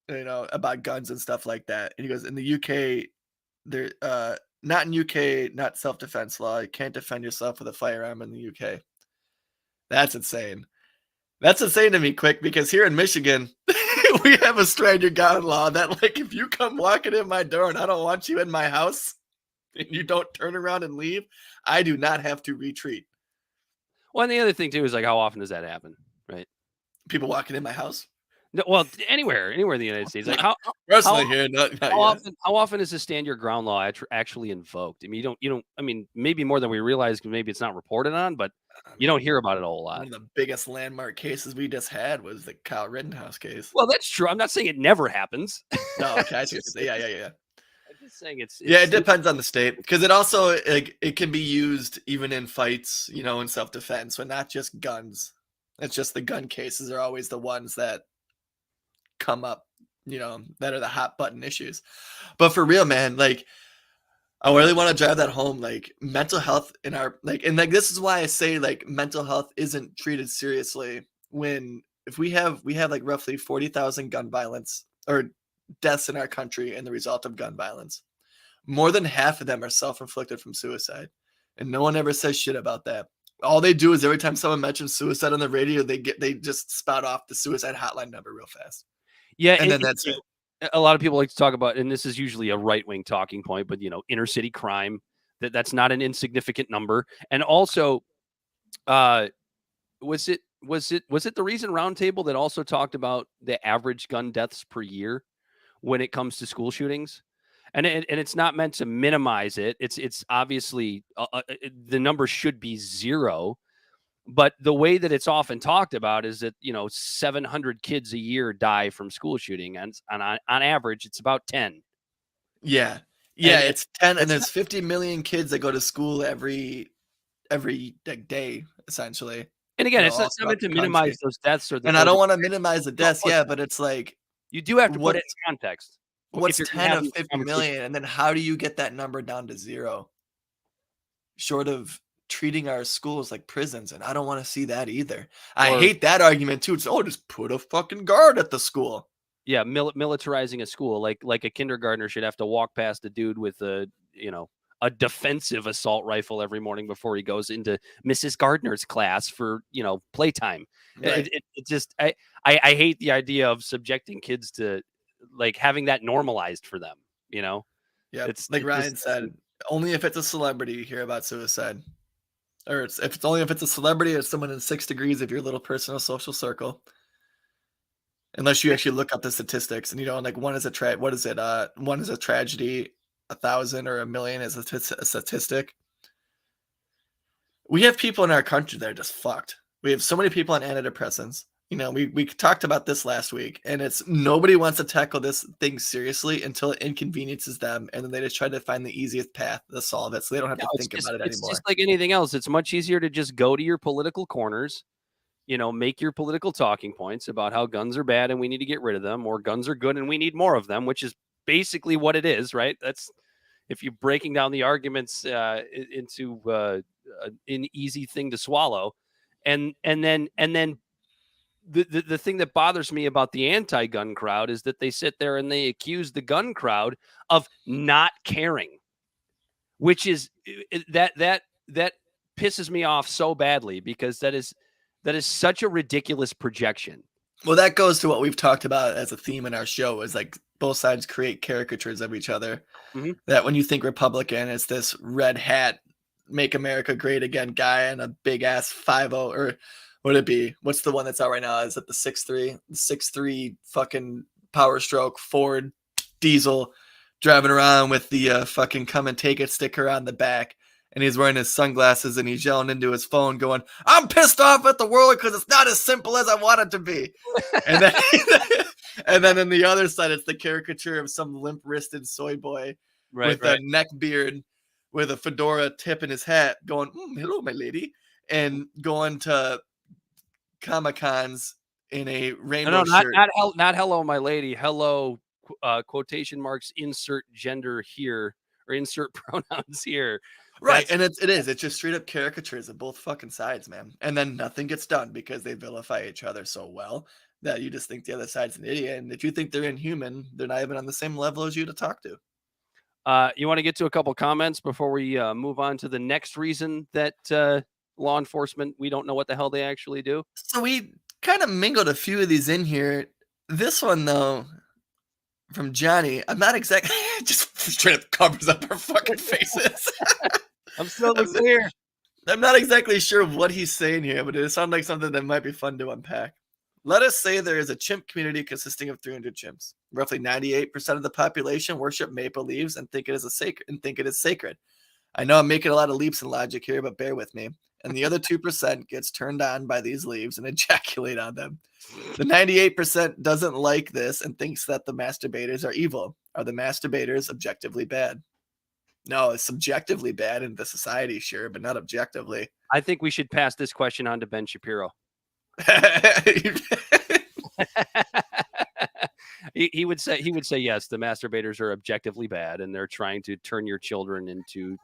about guns and stuff like that, and he goes, in the UK, there not in UK, not self-defense law. You can't defend yourself with a firearm in the UK. That's insane. That's insane to me, Quick, because here in Michigan, we have a stand your ground law that, like, if you come walking in my door and I don't want you in my house and you don't turn around and leave, I do not have to retreat.
Well, and the other thing too is, like, how often does that happen, right?
People walking in my house?
No, well, anywhere in the United States. Like, how often is the stand your ground law actually invoked? I mean, you don't. I mean, maybe more than we realize. Maybe it's not reported on, but you don't hear about it a whole lot.
One of the biggest landmark cases we just had was the Kyle Rittenhouse case.
Well, that's true. I'm not saying it never happens.
No, okay, yeah.
I'm just saying it's
it depends on the state, because it also it can be used even in fights, in self-defense, but not just guns. It's just the gun cases are always the ones that come up, that are the hot button issues. But for real, man, like, I really want to drive that home. Like, mental health in our, like, and like, this is why I say, like, mental health isn't treated seriously if we have like roughly 40,000 gun violence or deaths in our country and the result of gun violence. More than half of them are self-inflicted from suicide. And no one ever says shit about that. All they do is every time someone mentions suicide on the radio, they just spout off the suicide hotline number real fast.
Yeah,
and then that's it.
A lot of people like to talk about, and this is usually a right-wing talking point, but inner city crime, that's not an insignificant number. And also, was it the Reason Roundtable that also talked about the average gun deaths per year when it comes to school shootings? And it's not meant to minimize it. It's obviously the number should be 0, But the way that it's often talked about is that, 700 kids a year die from school shooting, and on average, it's about 10.
Yeah.
And
It's 10, and
it's
there's 50 million kids that go to school every day, essentially.
And again, it's
all
not
throughout
meant to
the
minimize
country.
those deaths or the.
And I don't want to minimize the deaths,
look,
but it's like,
you do have to put it
what's
in context. If
what's
you're
10
having
of
this
50
conversation.
million, and then how do you get that number down to zero? Short of treating our schools like prisons, and I don't want to see that either. I
Or-
hate that argument too. It's just put a fucking guard at the school.
Yeah, militarizing a school, like a kindergartner should have to walk past a dude with a defensive assault rifle every morning before he goes into Mrs. Gardner's class for playtime.
Right.
It just I hate the idea of subjecting kids to like having that normalized for them.
Yeah,
It's
like
it
Ryan
just
said, only if it's a celebrity you hear about suicide. Or if it's a celebrity or someone in 6 degrees of your little personal social circle. Unless you actually look up the statistics and like one is a what is it? One is a tragedy, 1,000 or 1,000,000 is a statistic. We have people in our country that are just fucked. We have so many people on antidepressants. We talked about this last week, and it's nobody wants to tackle this thing seriously until it inconveniences them, and then they just try to find the easiest path to solve it, so they don't have to think about it
it's
anymore.
just like anything else. It's much easier to just go to your political corners, make your political talking points about how guns are bad and we need to get rid of them, or guns are good and we need more of them, which is basically what it is, right? That's if you're breaking down the arguments into an easy thing to swallow, and then the thing that bothers me about the anti-gun crowd is that they sit there and they accuse the gun crowd of not caring, which is that pisses me off so badly, because that is such a ridiculous projection.
Well, that goes to what we've talked about as a theme in our show, is like both sides create caricatures of each other.
Mm-hmm.
That when you think Republican, it's this red hat, make America great again guy and a big ass 50, or would it be, what's the one that's out right now? Is it the 6'3" fucking Power Stroke Ford diesel driving around with the fucking come and take it sticker on the back? And he's wearing his sunglasses and he's yelling into his phone going, "I'm pissed off at the world because it's not as simple as I want it to be." And then and then on the other side, it's the caricature of some limp-wristed soy boy with a neck beard with a fedora tip in his hat going, "Hello, my lady," and going to Comic-Cons in a rainbow shirt.
Not hello, my lady. Hello, quotation marks, insert gender here, or insert pronouns here.
Right, and it is. It's just straight up caricatures of both fucking sides, man. And then nothing gets done because they vilify each other so well that you just think the other side's an idiot. And if you think they're inhuman, they're not even on the same level as you to talk to.
You want to get to a couple comments before we move on to the next reason that law enforcement, we don't know what the hell they actually do?
So we kind of mingled a few of these in here. This one, though, from Johnny, I'm not exactly just straight up covers up our fucking faces.
I'm still clear.
I'm not exactly sure what he's saying here, but it sounds like something that might be fun to unpack. Let us say there is a chimp community consisting of 300 chimps. Roughly 98% of the population worship maple leaves and think it is sacred. I know I'm making a lot of leaps in logic here, but bear with me. And the other 2% gets turned on by these leaves and ejaculate on them. The 98% doesn't like this and thinks that the masturbators are evil. Are the masturbators objectively bad? No, it's subjectively bad in the society, sure, but not objectively.
I think we should pass this question on to Ben Shapiro. he would say yes, the masturbators are objectively bad and they're trying to turn your children into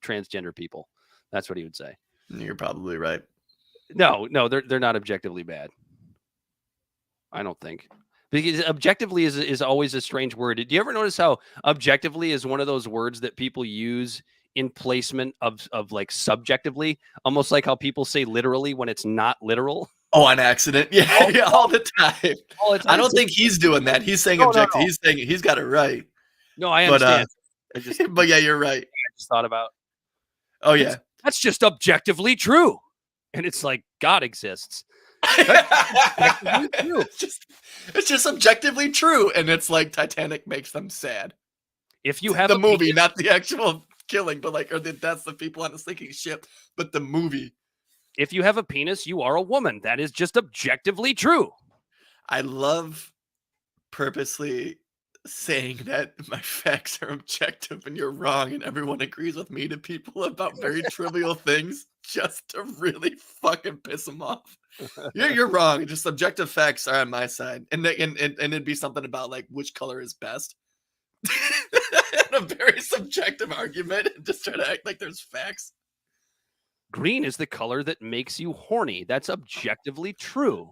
transgender people. That's what he would say.
You're probably right.
No, they're not objectively bad. I don't think. Because objectively is always a strange word. Did you ever notice how objectively is one of those words that people use in placement of like subjectively, almost like how people say literally when it's not literal?
Oh, on accident. Yeah, all the time. I don't think he's doing that. He's saying objective. No. He's saying he's got it right.
No, I understand.
But yeah, you're right.
I just thought about.
Oh yeah,
that's just objectively true, and it's like God exists.
It's just objectively true, and it's like Titanic makes them sad.
If you have
the movie, not the actual killing, but like, that's the people on the sinking ship, but the movie.
If you have a penis, you are a woman. That is just objectively true.
I love purposely saying that my facts are objective and you're wrong and everyone agrees with me to people about very trivial things just to really fucking piss them off. You're wrong. Just objective facts are on my side. And it'd be something about like which color is best. A very subjective argument and just try to act like there's facts.
Green is the color that makes you horny. That's objectively true.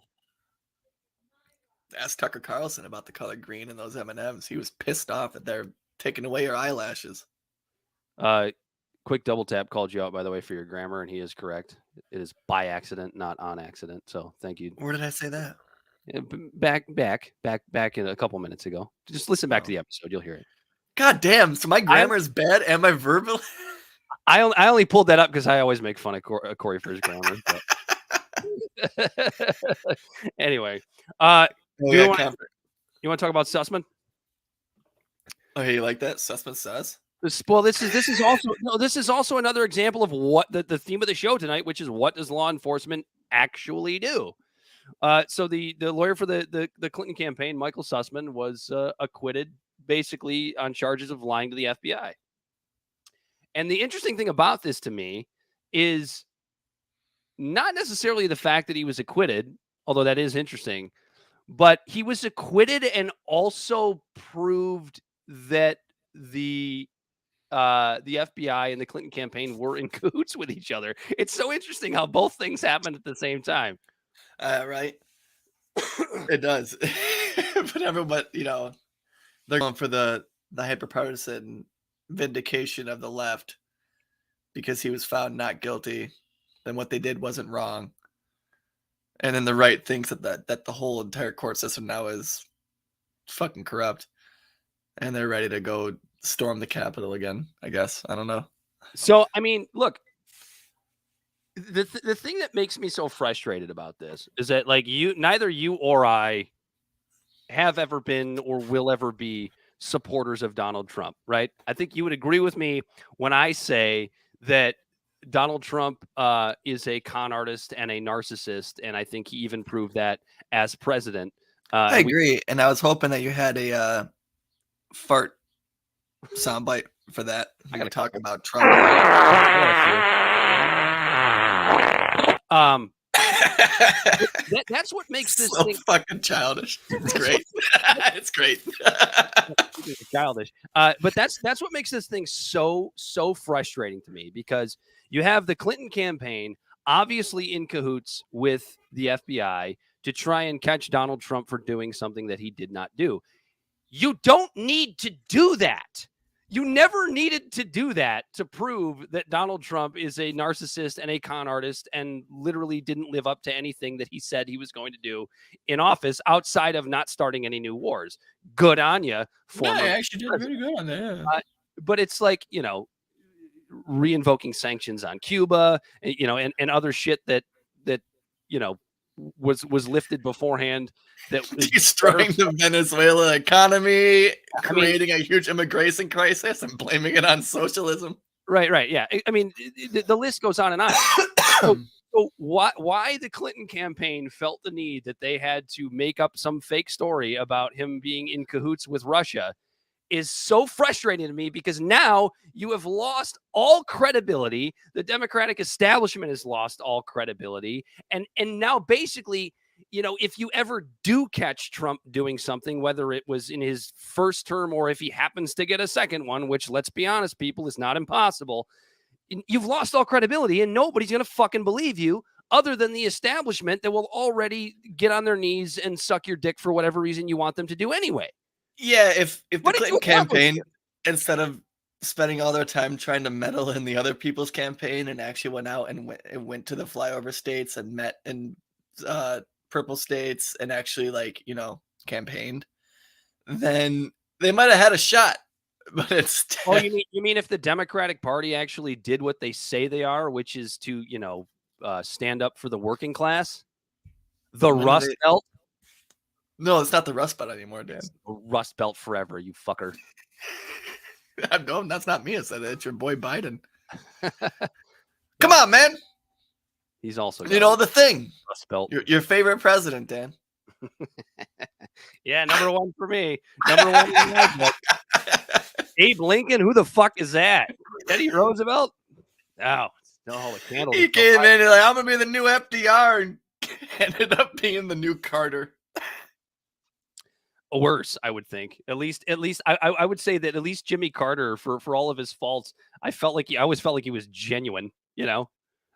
Ask Tucker Carlson about the color green in those M&Ms. He was pissed off that they're taking away your eyelashes.
Quick double tap called you out, by the way, for your grammar, and he is correct. It is by accident, not on accident. So thank you.
Where did I say that?
Back in a couple minutes ago. Just listen back to the episode. You'll hear it.
God damn. So my grammar is bad and my verbal.
I only pulled that up because I always make fun of Corey for his grammar. Anyway, you want to talk about Sussman?
Oh, hey, you like that? Sussman says.
This is also another example of what the theme of the show tonight, which is what does law enforcement actually do? So the lawyer for the Clinton campaign, Michael Sussman, was acquitted basically on charges of lying to the FBI. And the interesting thing about this to me is not necessarily the fact that he was acquitted, although that is interesting, but he was acquitted and also proved that the FBI and the Clinton campaign were in cahoots with each other. It's so interesting how both things happened at the same time.
Right. It does. But they're going for the hyperpartisan vindication of the left because he was found not guilty. Then what they did wasn't wrong. And then the right thinks that the whole entire court system now is fucking corrupt. And they're ready to go storm the Capitol again, I guess. I don't know.
So, I mean, look, the thing that makes me so frustrated about this is that like neither you or I have ever been or will ever be supporters of Donald Trump, right? I think you would agree with me when I say that Donald Trump is a con artist and a narcissist, and I think he even proved that as president.
I agree, and I was hoping that you had a fart soundbite for that. I got to talk about Trump.
That's what makes this
so
thing
fucking childish. It's great. It's great.
Childish. But that's what makes this thing so frustrating to me, because you have the Clinton campaign obviously in cahoots with the FBI to try and catch Donald Trump for doing something that he did not do. You don't need to do that. You never needed to do that to prove that Donald Trump is a narcissist and a con artist and literally didn't live up to anything that he said he was going to do in office outside of not starting any new wars. Good on you.
Yeah, I actually did pretty good on that. Yeah.
But it's like, re-invoking sanctions on Cuba, and other shit that was lifted beforehand, that
destroying the Venezuela economy, creating a huge immigration crisis and blaming it on socialism.
Right. Yeah. I mean, the list goes on and on. So why the Clinton campaign felt the need that they had to make up some fake story about him being in cahoots with Russia is so frustrating to me, because now you have lost all credibility. The Democratic establishment has lost all credibility. And now basically, if you ever do catch Trump doing something, whether it was in his first term or if he happens to get a second one, which, let's be honest, people, is not impossible, you've lost all credibility and nobody's going to fucking believe you other than the establishment that will already get on their knees and suck your dick for whatever reason you want them to do anyway.
Yeah, if the Clinton campaign, instead of spending all their time trying to meddle in the other people's campaign, and actually went out and went to the flyover states and met in purple states and actually campaigned, then they might have had a shot. But it's
you mean if the Democratic Party actually did what they say they are, which is to stand up for the working class, the Rust Belt.
No, it's not the Rust Belt anymore, Dan.
Rust Belt forever, you fucker.
No, that's not me. It's your boy Biden. Come on, man.
He's also
You know the thing.
Rust Belt.
Your favorite president, Dan.
Yeah, number one for me. Number one. In my book. Abe Lincoln. Who the fuck is that? Teddy Roosevelt. Oh, no, the candle.
He came in and like, I'm gonna be the new FDR, and ended up being the new Carter.
Worse, I would think. At least, I would say that at least Jimmy Carter, for all of his faults, I always felt like he was genuine. You know,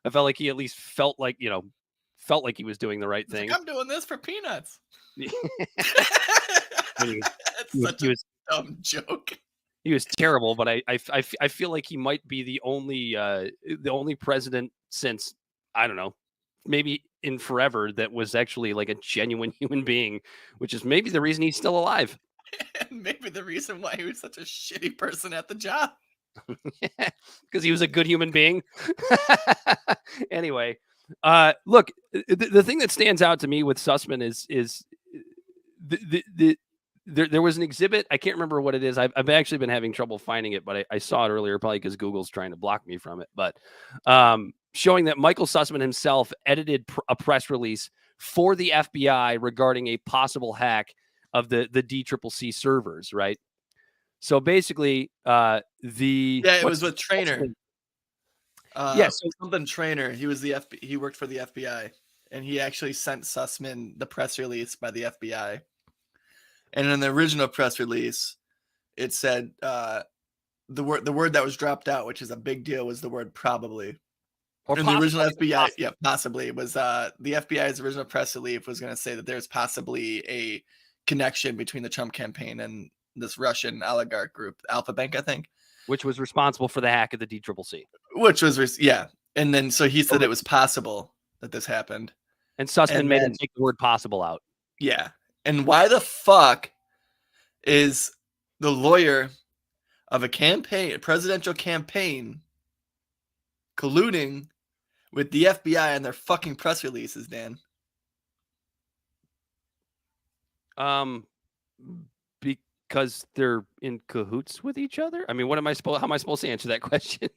I felt like he at least felt like he was doing the right thing.
Like, I'm doing this for peanuts. That's such a dumb joke.
He was terrible, but I feel like he might be the only president since, I don't know, maybe in forever that was actually like a genuine human being, which is maybe the reason he's still alive.
And maybe the reason why he was such a shitty person at the job.
Because he was a good human being. Anyway, look, the thing that stands out to me with Sussman is there was an exhibit. I can't remember what it is. I've actually been having trouble finding it, but I saw it earlier, probably because Google's trying to block me from it. But showing that Michael Sussman himself edited a press release for the FBI regarding a possible hack of the DCCC servers, right? So basically, it
was with Trainer. Something Trainer. He was he worked for the FBI, and he actually sent Sussman the press release by the FBI. And in the original press release, it said the word that was dropped out, which is a big deal, was the word probably. Or in the original FBI, possibly. It was the FBI's original press release was going to say that there's possibly a connection between the Trump campaign and this Russian oligarch group, Alpha Bank, I think.
Which was responsible for the hack of the DCCC.
Which was, And then so he said it was possible that this happened.
And Sussman made him take the word possible out.
Yeah. And why the fuck is the lawyer of a presidential campaign, colluding with the FBI and their fucking press releases, Dan?
Because they're in cahoots with each other. I mean, how am I supposed to answer that question?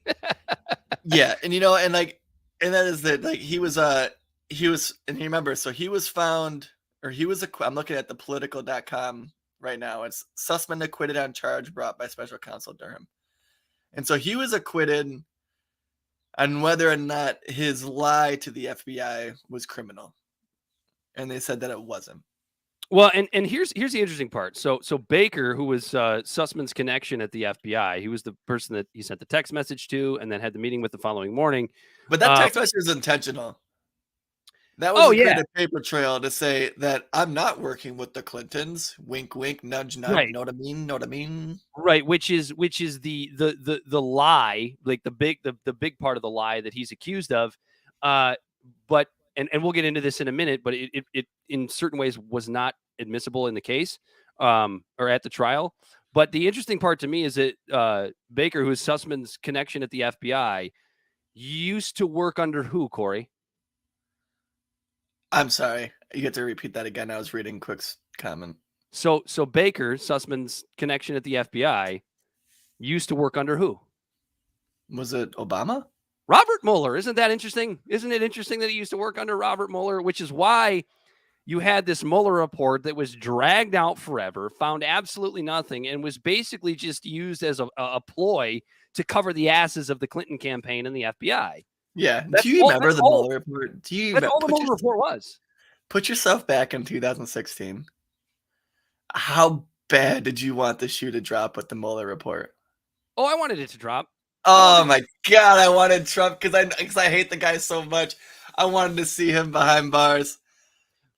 Yeah, and that is that, like, he was, and you remember, so he was found. Or I'm looking at the political.com right now. It's Sussman acquitted on charge brought by special counsel Durham. And so he was acquitted on whether or not his lie to the FBI was criminal. And they said that it wasn't.
Well, and here's the interesting part. So Baker, who was Sussman's connection at the FBI, he was the person that he sent the text message to and then had the meeting with the following morning.
But that text message was intentional. That was a paper trail to say that I'm not working with the Clintons. Wink, wink, nudge, nudge. Right. Know what I mean? Know what I mean?
Right. Which is the lie, like the big part of the lie that he's accused of. But we'll get into this in a minute. But it in certain ways was not admissible in the case, or at the trial. But the interesting part to me is that Baker, who is Sussman's connection at the FBI, used to work under who, Corey?
I'm sorry. You get to repeat that again. I was reading Quick's comment.
So Baker, Sussman's connection at the FBI, used to work under who?
Was it Obama?
Robert Mueller. Isn't that interesting? Isn't it interesting that he used to work under Robert Mueller, which is why you had this Mueller report that was dragged out forever, found absolutely nothing, and was basically just used as a ploy to cover the asses of the Clinton campaign and the FBI.
Yeah. Do you remember the Mueller report?
That's all the Mueller report was.
Put yourself back in 2016. How bad did you want the shoe to drop with the Mueller report?
Oh, I wanted it to drop.
Oh my God, I wanted Trump because I hate the guy so much. I wanted to see him behind bars,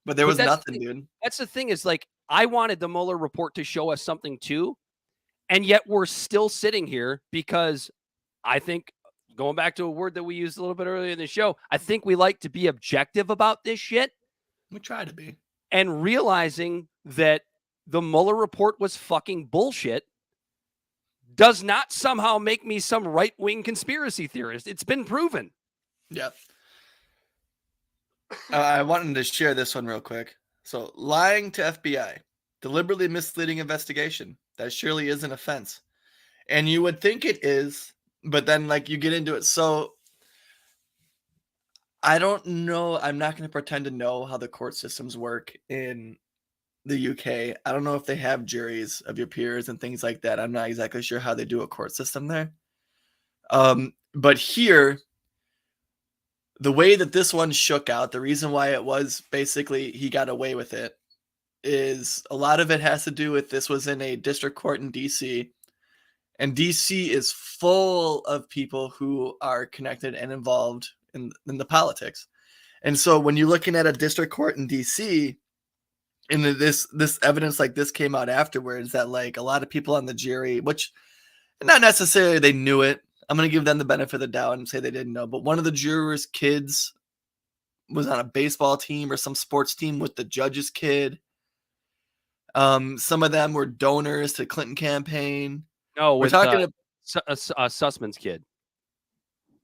but there was nothing, dude.
That's the thing is, like, I wanted the Mueller report to show us something too, and yet we're still sitting here because I think, going back to a word that we used a little bit earlier in the show, I think we like to be objective about this shit.
We try to be.
And realizing that the Mueller report was fucking bullshit does not somehow make me some right-wing conspiracy theorist. It's been proven.
Yep. I wanted to share this one real quick. So, lying to FBI, deliberately misleading investigation. That surely is an offense. And you would think it is, but then, like, you get into it. So I don't know. I'm not going to pretend to know how the court systems work in the UK. I don't know if they have juries of your peers and things like that. I'm not exactly sure how they do a court system there. But here, the way that this one shook out, the reason why it was basically he got away with it is a lot of it has to do with this was in a district court in DC, and DC is full of people who are connected and involved in the politics. And so when you're looking at a district court in DC, and this evidence like this came out afterwards that like a lot of people on the jury, which not necessarily they knew it. I'm going to give them the benefit of the doubt and say they didn't know, but one of the jurors' kids was on a baseball team or some sports team with the judge's kid. Some of them were donors to Clinton campaign.
No,
we're talking
about Sussman's kid.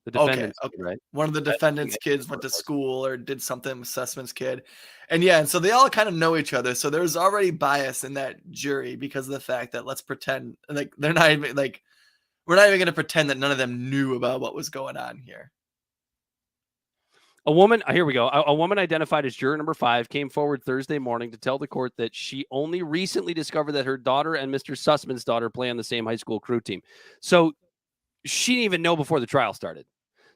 The defendant's kid, right?
One of the defendant's kids went to school or did something with Sussman's kid. And so they all kind of know each other. So there's already bias in that jury because of the fact that let's pretend like they're not even like, we're not even going to pretend that none of them knew about what was going on here.
A woman, here we go. A woman identified as juror number 5 came forward Thursday morning to tell the court that she only recently discovered that her daughter and Mr. Sussman's daughter play on the same high school crew team. So she didn't even know before the trial started.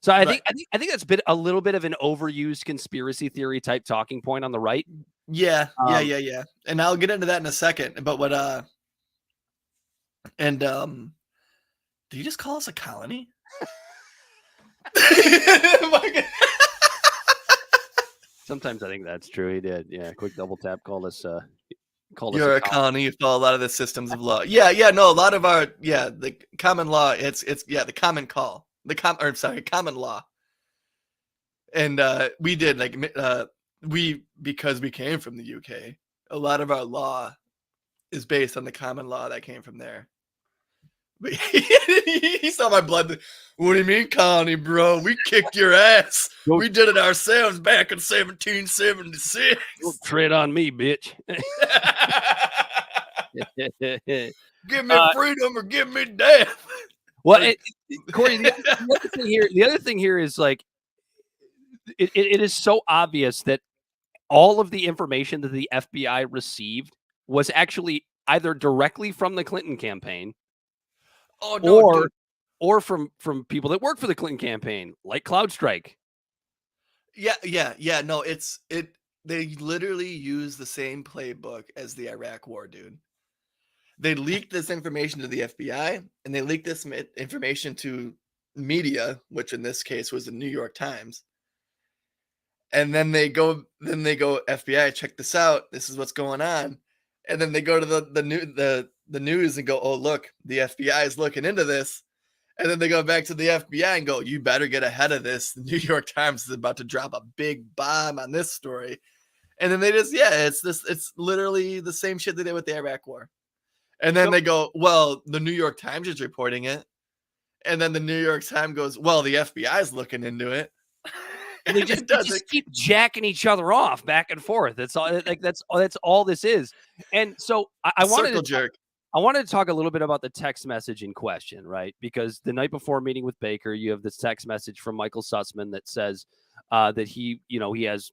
So I think that's a little bit of an overused conspiracy theory type talking point on the right.
Yeah. And I'll get into that in a second. But what did you just call us a colony?
Sometimes I think that's true. He did. Yeah. Quick double tap. Called us.
You're a colony. You follow a lot of the systems of law. Yeah. No, a lot of our the common law. It's the common call. Common law. And we did because we came from the UK. A lot of our law is based on the common law that came from there. But he saw my blood. What do you mean, colony, bro? We kicked your ass. We did it ourselves back in 1776.
Don't tread on me, bitch.
Give me freedom or give me death.
Well, Corey, the other thing here is like, it is so obvious that all of the information that the FBI received was actually either directly from the Clinton campaign, or from people that work for the Clinton campaign, like CloudStrike.
Yeah. No, they literally use the same playbook as the Iraq War, dude. They leaked this information to the FBI, and they leaked this information to media, which in this case was the New York Times. And then they go, FBI, check this out. This is what's going on. And then they go to the news and go, oh, look, the FBI is looking into this. And then they go back to the FBI and go, you better get ahead of this. The New York Times is about to drop a big bomb on this story. And then they just, it's literally the same shit they did with the Iraq War. And then they go, well, the New York Times is reporting it. And then the New York Times goes, well, the FBI is looking into it.
And they just keep jacking each other off back and forth. That's all this is. And so I wanted to talk a little bit about the text message in question, right? Because the night before meeting with Baker, you have this text message from Michael Sussman that says that he has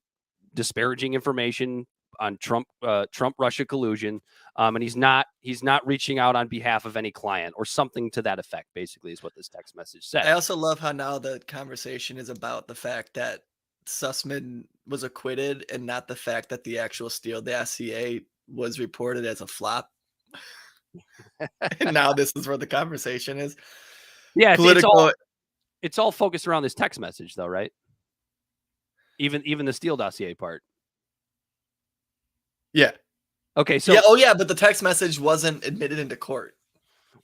disparaging information on Trump-Russia collusion, and he's not reaching out on behalf of any client or something to that effect. Basically, is what this text message said.
I also love how now the conversation is about the fact that Sussman was acquitted and not the fact that the actual Steele dossier was reported as a flop. And now this is where the conversation is.
Yeah, it's all focused around this text message, though, right? Even the Steele dossier part.
Yeah.
Okay. So.
Yeah. But the text message wasn't admitted into court.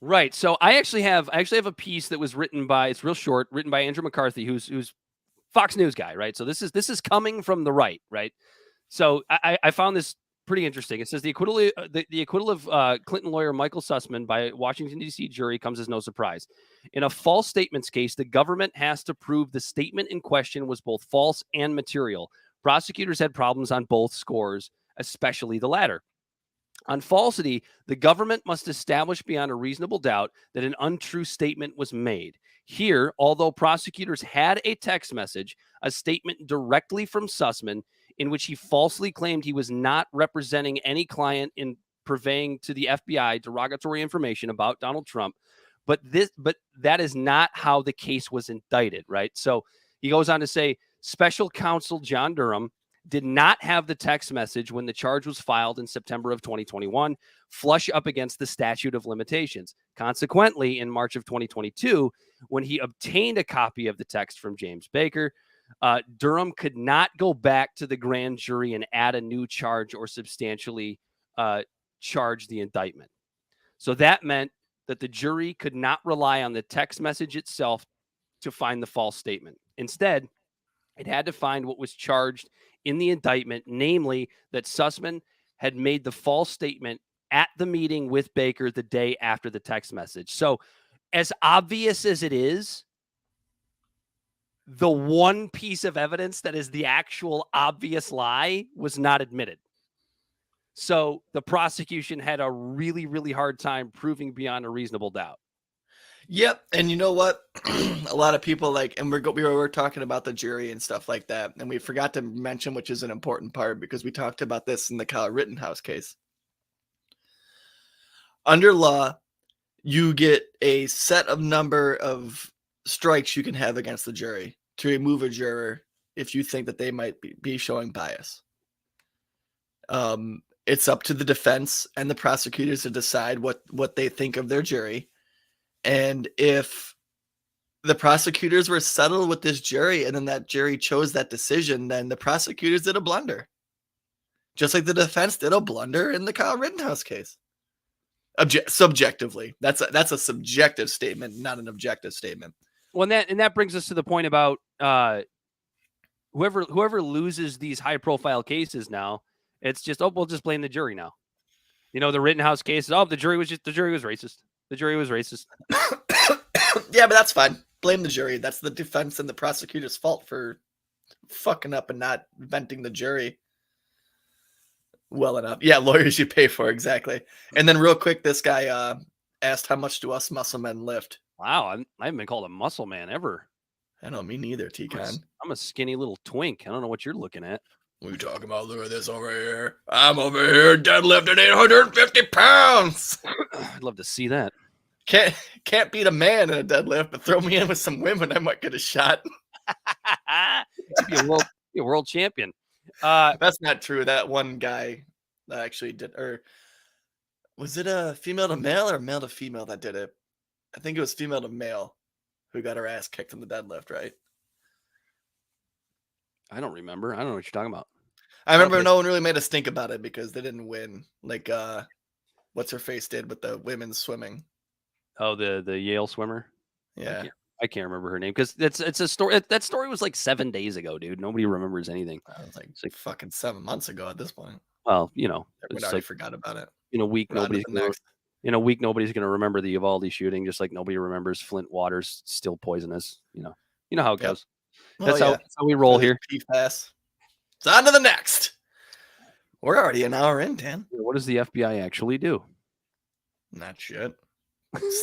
Right. So I actually have a piece that was written by, it's real short, written by Andrew McCarthy, who's Fox News guy, right? So this is coming from the right, right? So I found this pretty interesting. It says the acquittal of Clinton lawyer Michael Sussman by Washington, D.C. jury comes as no surprise. In a false statements case, the government has to prove the statement in question was both false and material. Prosecutors had problems on both scores, especially the latter. On falsity, the government must establish beyond a reasonable doubt that an untrue statement was made. Here, although prosecutors had a text message, a statement directly from Sussman in which he falsely claimed he was not representing any client in purveying to the FBI derogatory information about Donald Trump. But that is not how the case was indicted, right? So he goes on to say, special counsel John Durham did not have the text message when the charge was filed in September of 2021 flush up against the statute of limitations. Consequently, in March of 2022, when he obtained a copy of the text from James Baker, Durham could not go back to the grand jury and add a new charge or substantially charge the indictment. So that meant that the jury could not rely on the text message itself to find the false statement. Instead, it had to find what was charged in the indictment, namely that Sussman had made the false statement at the meeting with Baker the day after the text message. So as obvious as it is, the one piece of evidence that is the actual obvious lie was not admitted. So the prosecution had a really, really hard time proving beyond a reasonable doubt.
Yep. And you know what? A lot of people and we were talking about the jury and stuff like that. And we forgot to mention, which is an important part because we talked about this in the Kyle Rittenhouse case. Under law, you get a set of number of strikes you can have against the jury to remove a juror if you think that they might be showing bias. It's up to the defense and the prosecutors to decide what they think of their jury. And if the prosecutors were settled with this jury and then that jury chose that decision, then the prosecutors did a blunder. Just like the defense did a blunder in the Kyle Rittenhouse case. Subjectively. That's a subjective statement, not an objective statement.
Well, that brings us to the point about whoever loses these high profile cases now, it's just, we'll just blame the jury now. You know, the Rittenhouse case, the jury was racist. The jury was racist.
Yeah, but that's fine. Blame the jury. That's the defense and the prosecutor's fault for fucking up and not venting the jury well enough. Yeah, lawyers you pay for, exactly. And then real quick, this guy asked, how much do us muscle men lift?
Wow, I haven't been called a muscle man ever.
I know, me neither, T-Con.
I'm a skinny little twink. I don't know what you're looking at.
What are you talking about? Look at this over here. I'm over here deadlifting 850 pounds.
I'd love to see that.
Can't beat a man in a deadlift, but throw me in with some women, I might get a shot.
Be a world champion.
That's not true. That one guy actually did, or was it a female to male or male to female that did it? I think it was female to male who got her ass kicked in the deadlift, right?
I don't remember. I don't know what you're talking about.
I remember no one really made a stink about it because they didn't win. Like, what's her face did with the women's swimming.
Oh, the Yale swimmer.
Yeah,
I can't remember her name because it's a story. That story was like 7 days ago, dude. Nobody remembers anything.
It's like fucking 7 months ago at this point.
Well, you know,
everyone already forgot about it.
In a week, nobody's gonna remember the Uvalde shooting, just like nobody remembers Flint water's still poisonous. You know how it goes. That's how we roll here.
PFAS. It's on to the next. We're already an hour in, Dan.
What does the FBI actually do?
Not shit.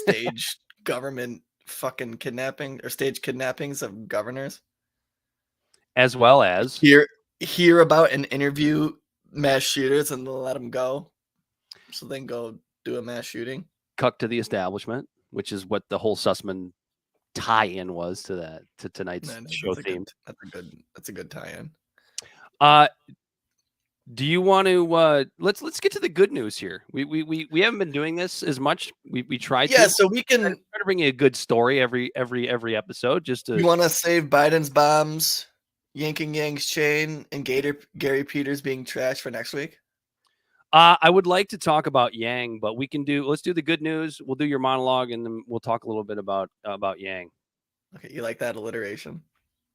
Stage government fucking kidnapping or stage kidnappings of governors.
As well as
hear about and interview mass shooters and let them go. So then go do a mass shooting.
Cuck to the establishment, which is what the whole Sussman tie-in was to tonight's show theme.
That's a good tie-in.
Do you want to let's get to the good news here? We haven't been doing this as much. We tried to.
Yeah, so we can
try to bring you a good story every episode. Just to.
You want to save Biden's bombs, yanking Yang's chain, and Gary Peters being trashed for next week?
I would like to talk about Yang, but let's do the good news. We'll do your monologue, and then we'll talk a little bit about Yang.
Okay, you like that alliteration?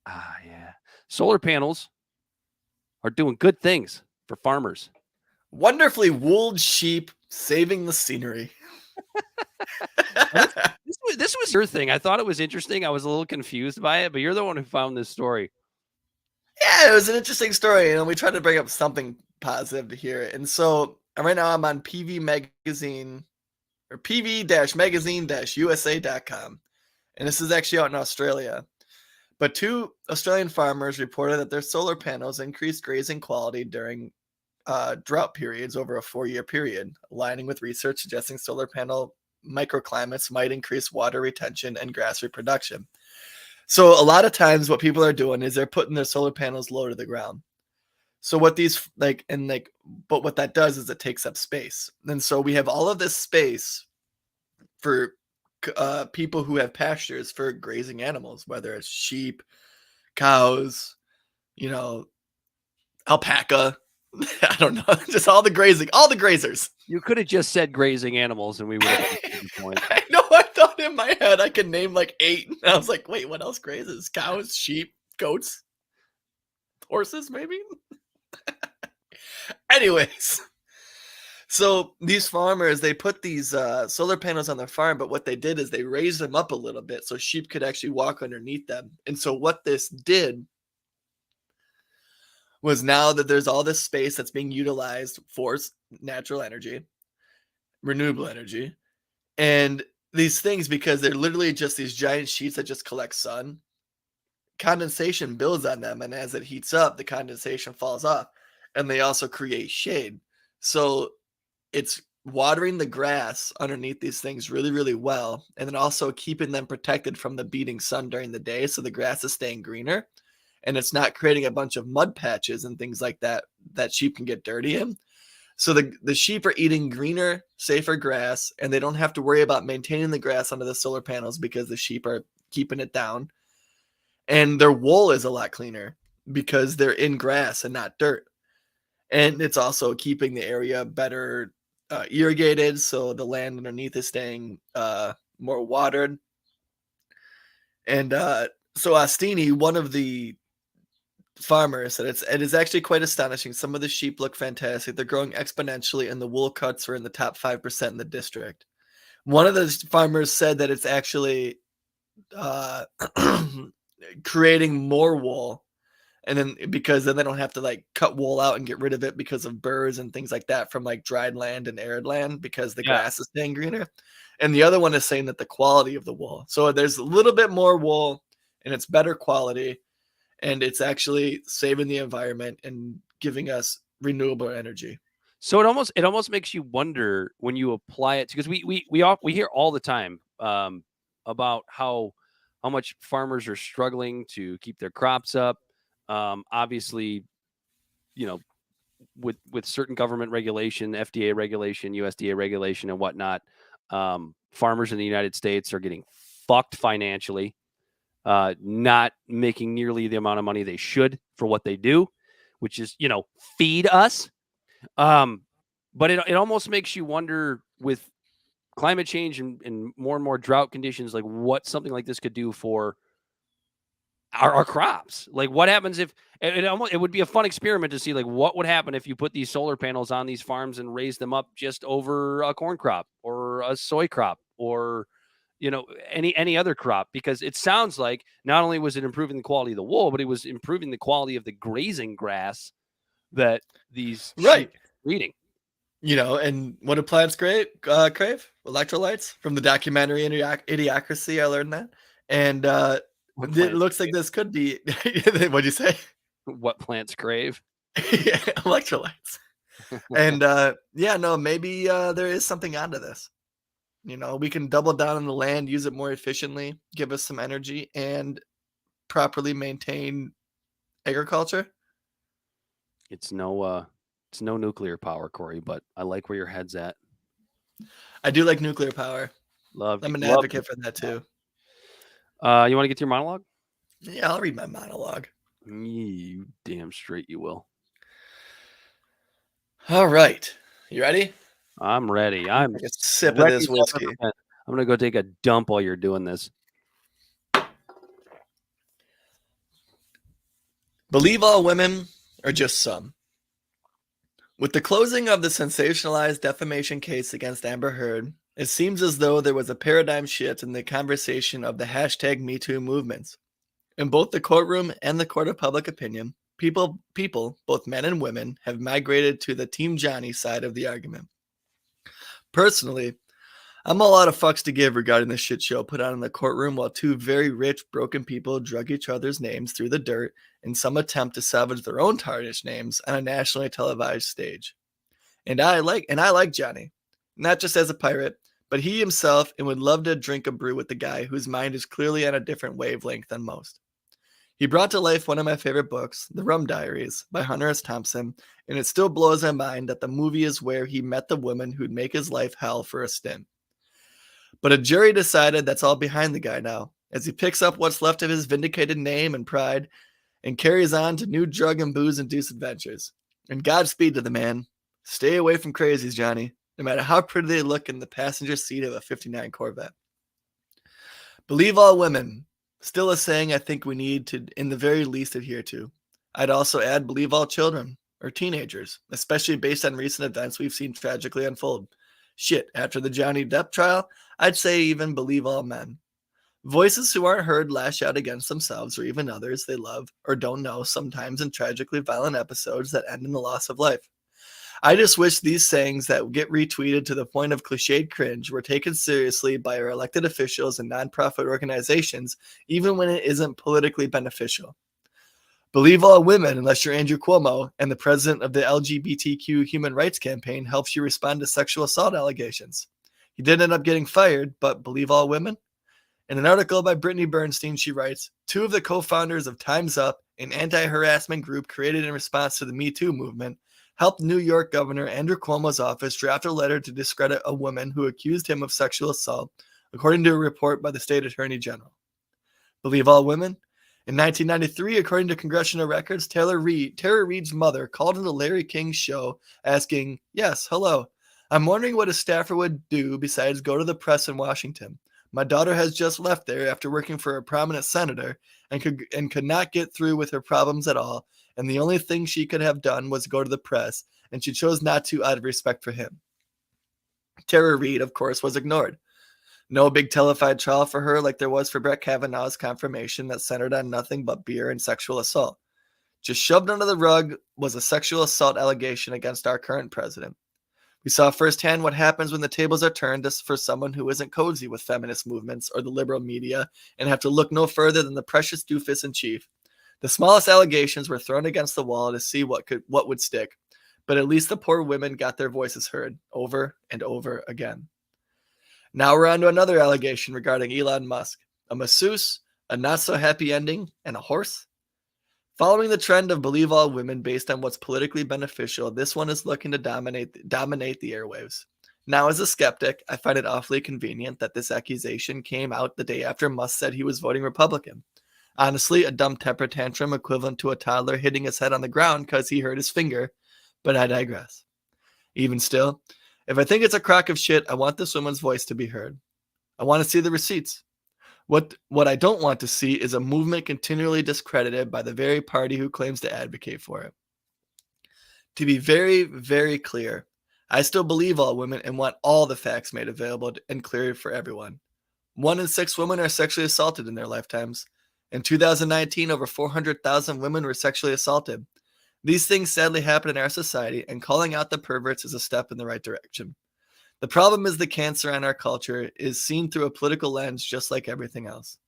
Yeah. Solar panels are doing good things for farmers.
Wonderfully wooled sheep saving the scenery.
This was your thing. I thought it was interesting. I was a little confused by it, but you're the one who found this story.
Yeah, it was an interesting story. We tried to bring up something positive here. And so right now I'm on PV Magazine or PV-magazine-usa.com. And this is actually out in Australia. But 2 Australian farmers reported that their solar panels increased grazing quality during drought periods over a 4-year period, aligning with research suggesting solar panel microclimates might increase water retention and grass reproduction. So a lot of times what people are doing is they're putting their solar panels low to the ground. So what these but what that does is it takes up space. And so we have all of this space for people who have pastures for grazing animals, whether it's sheep, cows, alpaca. I don't know, just all the grazers.
You could have just said grazing animals and we would have made the point.
I know, I thought in my head I could name like 8. And I was like, wait, what else grazes? Cows, sheep, goats, horses, maybe? Anyways, so these farmers, they put these solar panels on their farm, but what they did is they raised them up a little bit so sheep could actually walk underneath them. And so what this did was, now that there's all this space that's being utilized for natural energy, renewable energy, and these things, because they're literally just these giant sheets that just collect sun, condensation builds on them, and as it heats up, the condensation falls off, and they also create shade. So it's watering the grass underneath these things really, really well, and then also keeping them protected from the beating sun during the day, so the grass is staying greener, and it's not creating a bunch of mud patches and things like that that sheep can get dirty in. So the sheep are eating greener, safer grass, and they don't have to worry about maintaining the grass under the solar panels because the sheep are keeping it down. And their wool is a lot cleaner because they're in grass and not dirt. And it's also keeping the area better irrigated, so the land underneath is staying more watered. And so Ostini, one of the farmers, said it is actually quite astonishing. Some of the sheep look fantastic. They're growing exponentially, and the wool cuts are in the top 5% in the district. One of the farmers said that it's actually creating more wool, and then because then they don't have to like cut wool out and get rid of it because of birds and things like that from like dried land and arid land, because the grass is staying greener. And the other one is saying that the quality of the wool, so there's a little bit more wool and it's better quality, and it's actually saving the environment and giving us renewable energy.
So it almost makes you wonder when you apply it, because we hear all the time about how much farmers are struggling to keep their crops up. Obviously, with certain government regulation, FDA regulation, USDA regulation, and whatnot, farmers in the United States are getting fucked financially, not making nearly the amount of money they should for what they do, which is, feed us. But it almost makes you wonder, with climate change and more drought conditions, like what something like this could do for our crops. Like what happens if it would be a fun experiment to see like what would happen if you put these solar panels on these farms and raise them up just over a corn crop or a soy crop or any other crop, because it sounds like not only was it improving the quality of the wool, but it was improving the quality of the grazing grass that these sheep are eating.
And what do plants crave? Electrolytes. From the documentary Idiocracy, I learned that. And it looks like this could be. What'd you say?
What plants crave?
Yeah, electrolytes. And maybe there is something onto this. We can double down on the land, use it more efficiently, give us some energy, and properly maintain agriculture.
It's no nuclear power, Corey, but I like where your head's at.
I do like nuclear power. I'm an advocate for that too.
You want to get to your monologue?
Yeah, I'll read my monologue.
You damn straight you will.
All right. You ready?
I'm ready. I'm
a sip of this whiskey.
I'm going to go take a dump while you're doing this.
Believe all women or just some? With the closing of the sensationalized defamation case against Amber Heard, it seems as though there was a paradigm shift in the conversation of the hashtag #MeToo movements. In both the courtroom and the court of public opinion, people, both men and women, have migrated to the Team Johnny side of the argument. Personally, I'm all out of fucks to give regarding the shit show put on in the courtroom while two very rich, broken people drug each other's names through the dirt in some attempt to salvage their own tarnished names on a nationally televised stage. And I like Johnny, not just as a pirate, but he himself, and would love to drink a brew with the guy whose mind is clearly on a different wavelength than most. He brought to life one of my favorite books, The Rum Diaries by Hunter S. Thompson, and it still blows my mind that the movie is where he met the woman who'd make his life hell for a stint. But a jury decided that's all behind the guy now, as he picks up what's left of his vindicated name and pride and carries on to new drug and booze-induced adventures. And Godspeed to the man. Stay away from crazies, Johnny, no matter how pretty they look in the passenger seat of a 59 Corvette. Believe all women. Still a saying I think we need to, in the very least, adhere to. I'd also add believe all children, or teenagers, especially based on recent events we've seen tragically unfold. Shit, after the Johnny Depp trial, I'd say even believe all men. Voices who aren't heard lash out against themselves or even others they love or don't know, sometimes in tragically violent episodes that end in the loss of life. I just wish these sayings that get retweeted to the point of cliched cringe were taken seriously by our elected officials and nonprofit organizations, even when it isn't politically beneficial. Believe all women unless you're Andrew Cuomo and the president of the LGBTQ Human Rights Campaign helps you respond to sexual assault allegations. He did end up getting fired, but believe all women? In an article by Brittany Bernstein, she writes, two of the co-founders of Time's Up, an anti-harassment group created in response to the Me Too movement, helped New York Governor Andrew Cuomo's office draft a letter to discredit a woman who accused him of sexual assault, according to a report by the state attorney general. Believe all women? In 1993, according to congressional records, Tara Reid's mother called into Larry King's show asking, "Yes, hello. I'm wondering what a staffer would do besides go to the press in Washington. My daughter has just left there after working for a prominent senator and could not get through with her problems at all, and the only thing she could have done was go to the press, and she chose not to out of respect for him." Tara Reid, of course, was ignored. No big televised trial for her like there was for Brett Kavanaugh's confirmation that centered on nothing but beer and sexual assault. Just shoved under the rug was a sexual assault allegation against our current president. We saw firsthand what happens when the tables are turned for someone who isn't cozy with feminist movements or the liberal media and have to look no further than the precious doofus in chief. The smallest allegations were thrown against the wall to see what would stick, but at least the poor women got their voices heard over and over again. Now we're on to another allegation regarding Elon Musk, a masseuse, a not-so-happy ending, and a horse. Following the trend of believe all women based on what's politically beneficial, this one is looking to dominate the airwaves. Now, as a skeptic, I find it awfully convenient that this accusation came out the day after Musk said he was voting Republican. Honestly, a dumb temper tantrum equivalent to a toddler hitting his head on the ground because he hurt his finger, but I digress. Even still, if I think it's a crock of shit, I want this woman's voice to be heard. I want to see the receipts. What I don't want to see is a movement continually discredited by the very party who claims to advocate for it. To be very, very clear, I still believe all women and want all the facts made available and clear for everyone. 1 in 6 women are sexually assaulted in their lifetimes. In 2019, over 400,000 women were sexually assaulted. These things sadly happen in our society, and calling out the perverts is a step in the right direction. The problem is the cancer on our culture is seen through a political lens just like everything else.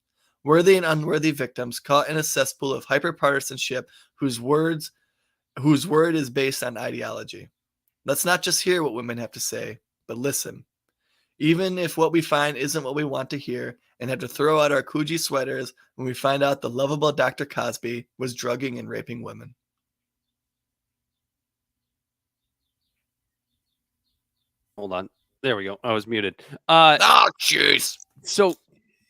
Worthy and unworthy victims caught in a cesspool of hyperpartisanship whose word is based on ideology. Let's not just hear what women have to say, but listen. Even if what we find isn't what we want to hear and have to throw out our Coogee sweaters when we find out the lovable Dr. Cosby was drugging and raping women.
Hold on. There we go. I was muted.
Jeez.
So,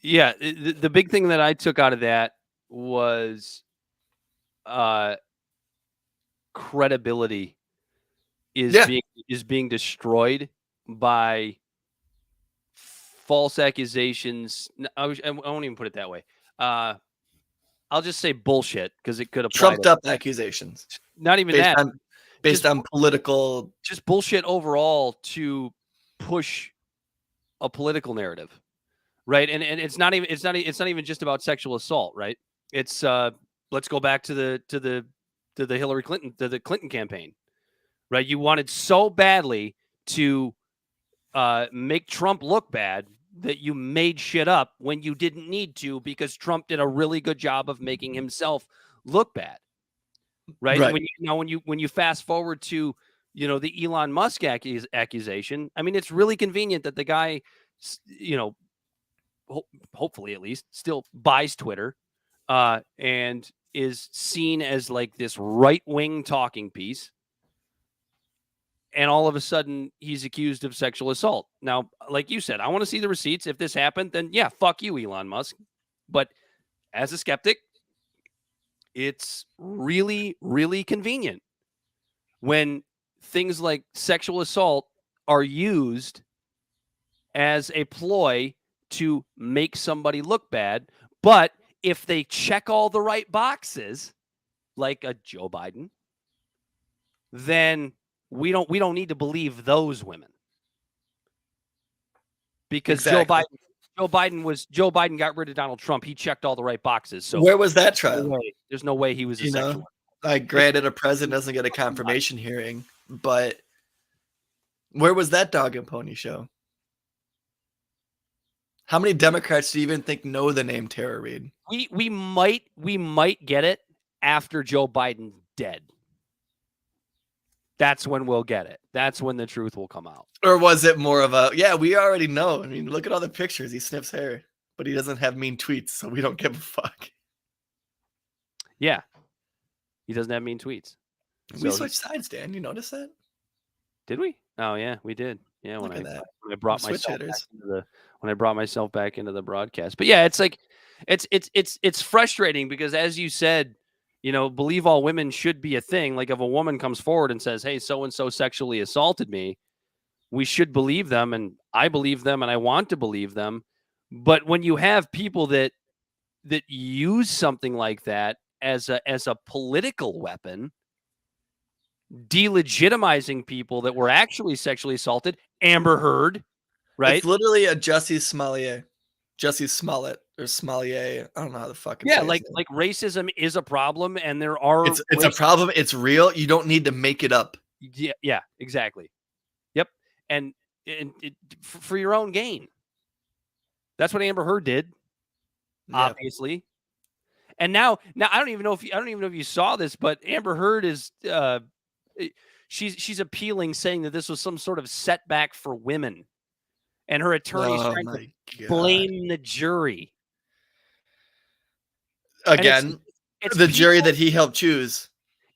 yeah, the big thing that I took out of that was credibility is being destroyed by false accusations. I won't even put it that way. I'll just say bullshit because it could apply.
Trumped up accusations.
Not even that.
Based on political,
just bullshit overall to push a political narrative, right? And it's not even just about sexual assault, right? It's let's go back to the Hillary Clinton, to the Clinton campaign, right? You wanted so badly to make Trump look bad, that you made shit up when you didn't need to, because Trump did a really good job of making himself look bad. Right.
Right.
When you fast forward to, the Elon Musk accusation, I mean, it's really convenient that the guy, hopefully at least, still buys Twitter, and is seen as like this right-wing talking piece. And all of a sudden, he's accused of sexual assault. Now, like you said, I want to see the receipts. If this happened, then yeah, fuck you, Elon Musk. But as a skeptic, it's really, really convenient when things like sexual assault are used as a ploy to make somebody look bad. But if they check all the right boxes, like a Joe Biden, then we don't need to believe those women. Because
Exactly.
Joe Biden got rid of Donald Trump. He checked all the right boxes. So
where was that trial?
There's no way he was a sexual.
Like, granted, a president doesn't get a confirmation hearing, but where was that dog and pony show? How many Democrats do you even think know the name Tara Reade?
We might get it after Joe Biden's dead. That's when we'll get it. That's when the truth will come out.
Or was it more of a, yeah, we already know. I mean, look at all the pictures. He sniffs hair, but he doesn't have mean tweets, so we don't give a fuck.
Yeah. He doesn't have mean tweets.
We switched sides, Dan. You notice that?
Did we? Oh yeah, we did. Yeah, when I brought myself back into the broadcast. But yeah, it's like it's frustrating because, as you said, believe all women should be a thing. Like, if a woman comes forward and says, "Hey, so and so sexually assaulted me," we should believe them, and I believe them, and I want to believe them. But when you have people that use something like that as a political weapon, delegitimizing people that were actually sexually assaulted, Amber Heard, right?
It's literally a Jussie Smollett or Smollett. I don't know how the fuck.
Yeah, like racism is a problem, and there are.
It's a problem. It's real. You don't need to make it up.
Yeah, exactly. Yep, and for your own gain. That's what Amber Heard did, obviously. And now I don't even know if you saw this, but Amber Heard is she's appealing, saying that this was some sort of setback for women, and her attorney's trying to blame the jury.
Again, it's the jury that he helped choose.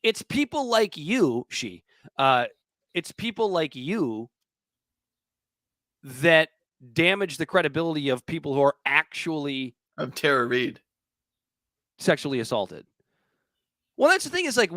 It's people like you, it's people like you that damage the credibility of people who are actually
of Tara Reade
sexually assaulted. Well, that's the thing, is like,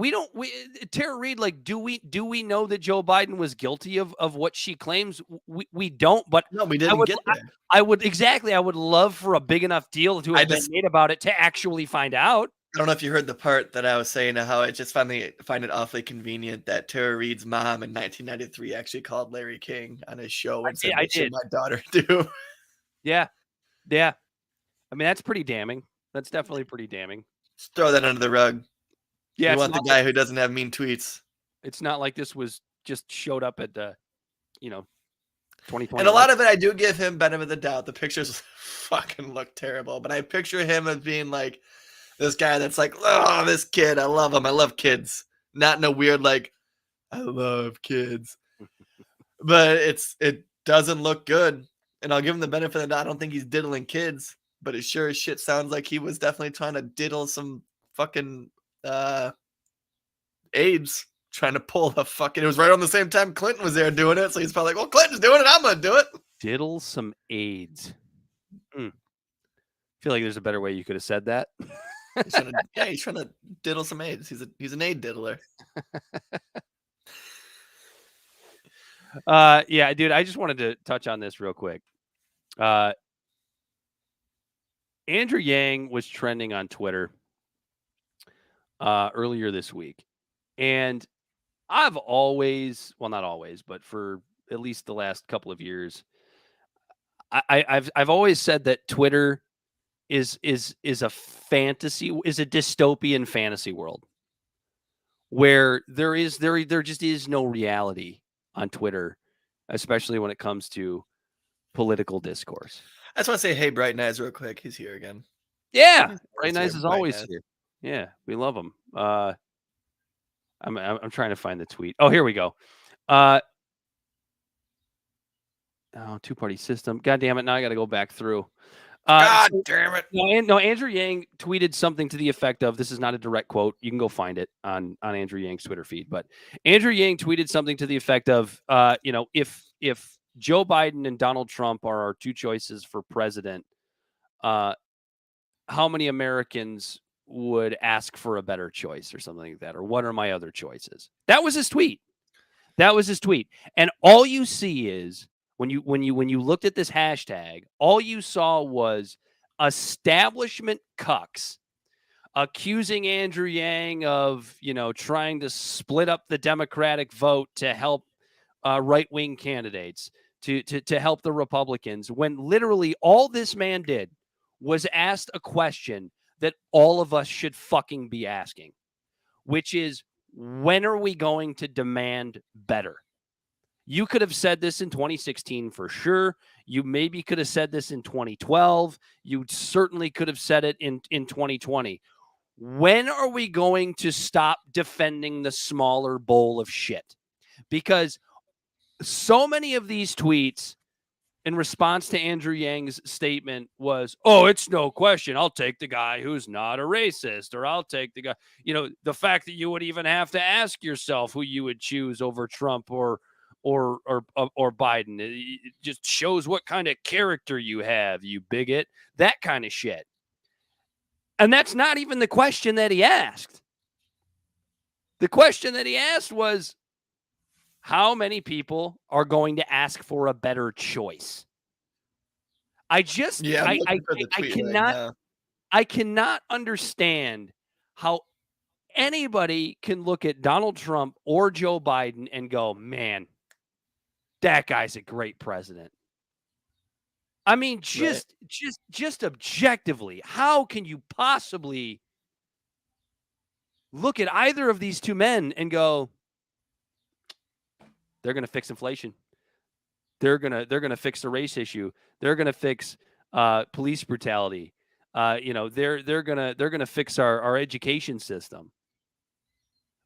Tara Reade, like, do we know that Joe Biden was guilty of what she claims? We don't, but
no, we didn't get there.
I would love for a big enough deal to have been made about it to actually find out.
I don't know if you heard the part that I was saying, how I just find it awfully convenient that Tara Reade's mom in 1993 actually called Larry King on his show and said, "What should my daughter do?"
Yeah. I mean, that's pretty damning. That's definitely pretty damning.
Just throw that under the rug. Yeah, you want the guy who doesn't have mean tweets.
It's not like this was just showed up at 2020.
And a lot of it, I do give him benefit of the doubt. The pictures fucking look terrible, but I picture him as being like this guy that's like, "Oh, this kid, I love him. I love kids." Not in a weird, like, "I love kids." But it doesn't look good. And I'll give him the benefit of the doubt. I don't think he's diddling kids, but it sure as shit sounds like he was definitely trying to diddle some fucking AIDS, trying to pull the fucking. It was right on the same time Clinton was there doing it, so he's probably like, "Well, Clinton's doing it, I'm gonna do it."
Diddle some AIDS. I feel like there's a better way you could have said that.
He's trying to diddle some AIDS. He's an aid diddler.
Yeah, dude, I just wanted to touch on this real quick. Andrew Yang was trending on Twitter earlier this week, and I've always, well, not always, but for at least the last couple of years, I've always said that Twitter is a fantasy, is a dystopian fantasy world where there just is no reality on Twitter, especially when it comes to political discourse.
I just want to say, hey, Bright Eyes, real quick. He's here again.
Yeah,
He's
Bright
here,
Nice is
Bright
always
Eyes.
here. Yeah, we love him. I'm trying to find the tweet. Oh, here we go. Two-party system. God damn it! Now I got to go back through.
God damn it!
No, Andrew Yang tweeted something to the effect of, this is not a direct quote. You can go find it on Andrew Yang's Twitter feed. But Andrew Yang tweeted something to the effect of, if Joe Biden and Donald Trump are our two choices for president, how many Americans would ask for a better choice or something like that? Or what are my other choices? That was his tweet. And all you see is when you looked at this hashtag, all you saw was establishment cucks accusing Andrew Yang of, trying to split up the Democratic vote to help right-wing candidates, to help the Republicans, when literally all this man did was asked a question that all of us should fucking be asking, which is, when are we going to demand better? You could have said this in 2016 for sure. You maybe could have said this in 2012. You certainly could have said it in 2020. When are we going to stop defending the smaller bowl of shit? Because so many of these tweets in response to Andrew Yang's statement was, oh, it's no question, I'll take the guy who's not a racist, or I'll take the guy, the fact that you would even have to ask yourself who you would choose over Trump or Biden, it just shows what kind of character you have, you bigot, that kind of shit. And that's not even the question that he asked. The question that he asked was, how many people are going to ask for a better choice? I cannot understand how anybody can look at Donald Trump or Joe Biden and go, man, that guy's a great president. I mean, just objectively, how can you possibly look at either of these two men and go, they're going to fix inflation. They're going to fix the race issue. They're going to fix police brutality. They're going to fix our education system.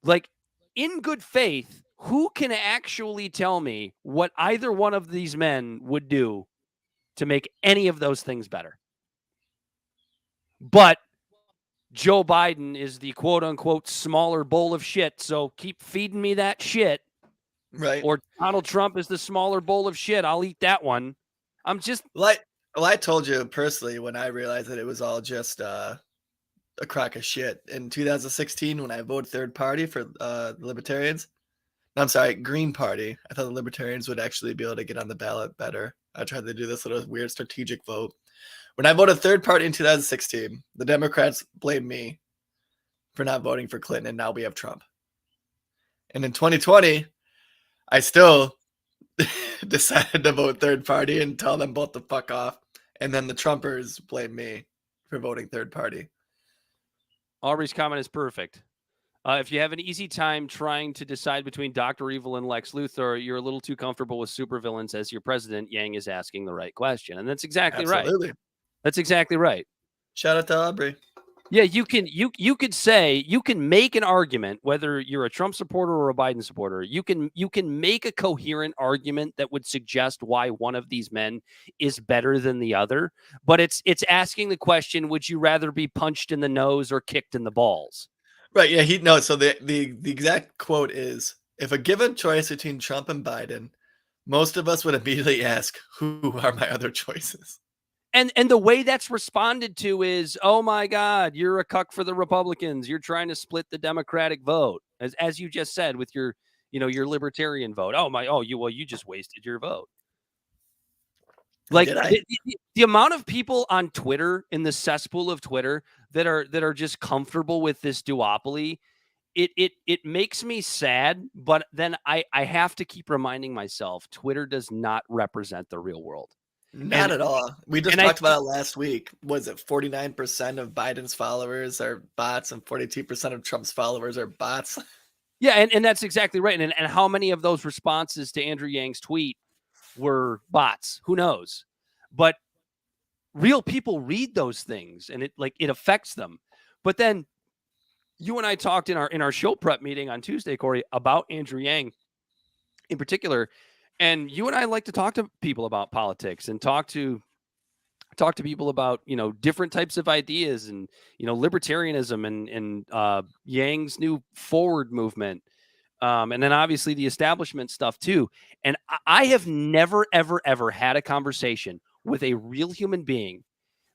Like, in good faith, who can actually tell me what either one of these men would do to make any of those things better? But Joe Biden is the quote unquote smaller bowl of shit. So keep feeding me that shit.
Right.
Or Donald Trump is the smaller bowl of shit. I'll eat that one. I'm just
I told you personally when I realized that it was all just a crock of shit in 2016 when I voted third party for the Libertarians. No, I'm sorry, Green Party. I thought the Libertarians would actually be able to get on the ballot better. I tried to do this little weird strategic vote. When I voted third party in 2016, the Democrats blamed me for not voting for Clinton, and now we have Trump. And in 2020, I still decided to vote third party and tell them both to fuck off. And then the Trumpers blame me for voting third party.
Aubrey's comment is perfect. If you have an easy time trying to decide between Dr. Evil and Lex Luthor, you're a little too comfortable with supervillains as your president. Yang is asking the right question. And that's exactly right. That's exactly right.
Shout out to Aubrey.
Yeah, you can make an argument, whether you're a Trump supporter or a Biden supporter. You can make a coherent argument that would suggest why one of these men is better than the other. But it's asking the question: would you rather be punched in the nose or kicked in the balls?
Right. Yeah. So the exact quote is: if a given choice between Trump and Biden, most of us would immediately ask, "Who are my other choices?"
And the way that's responded to is, oh my God, you're a cuck for the Republicans. You're trying to split the Democratic vote, as you just said with your libertarian vote. You just wasted your vote. Like the amount of people on Twitter, in the cesspool of Twitter, that are just comfortable with this duopoly, it makes me sad. But then I have to keep reminding myself, Twitter does not represent the real world.
Not at all. We just talked about it last week. Was it 49% of Biden's followers are bots and 42% of Trump's followers are bots?
Yeah, and that's exactly right. And how many of those responses to Andrew Yang's tweet were bots. Who knows? But real people read those things, and it affects them. But then you and I talked in our show prep meeting on Tuesday, Corey, about Andrew Yang in particular. And you and I like to talk to people about politics and talk to people about, different types of ideas and, libertarianism and Yang's new forward movement. And then obviously the establishment stuff too. And I have never, ever, ever had a conversation with a real human being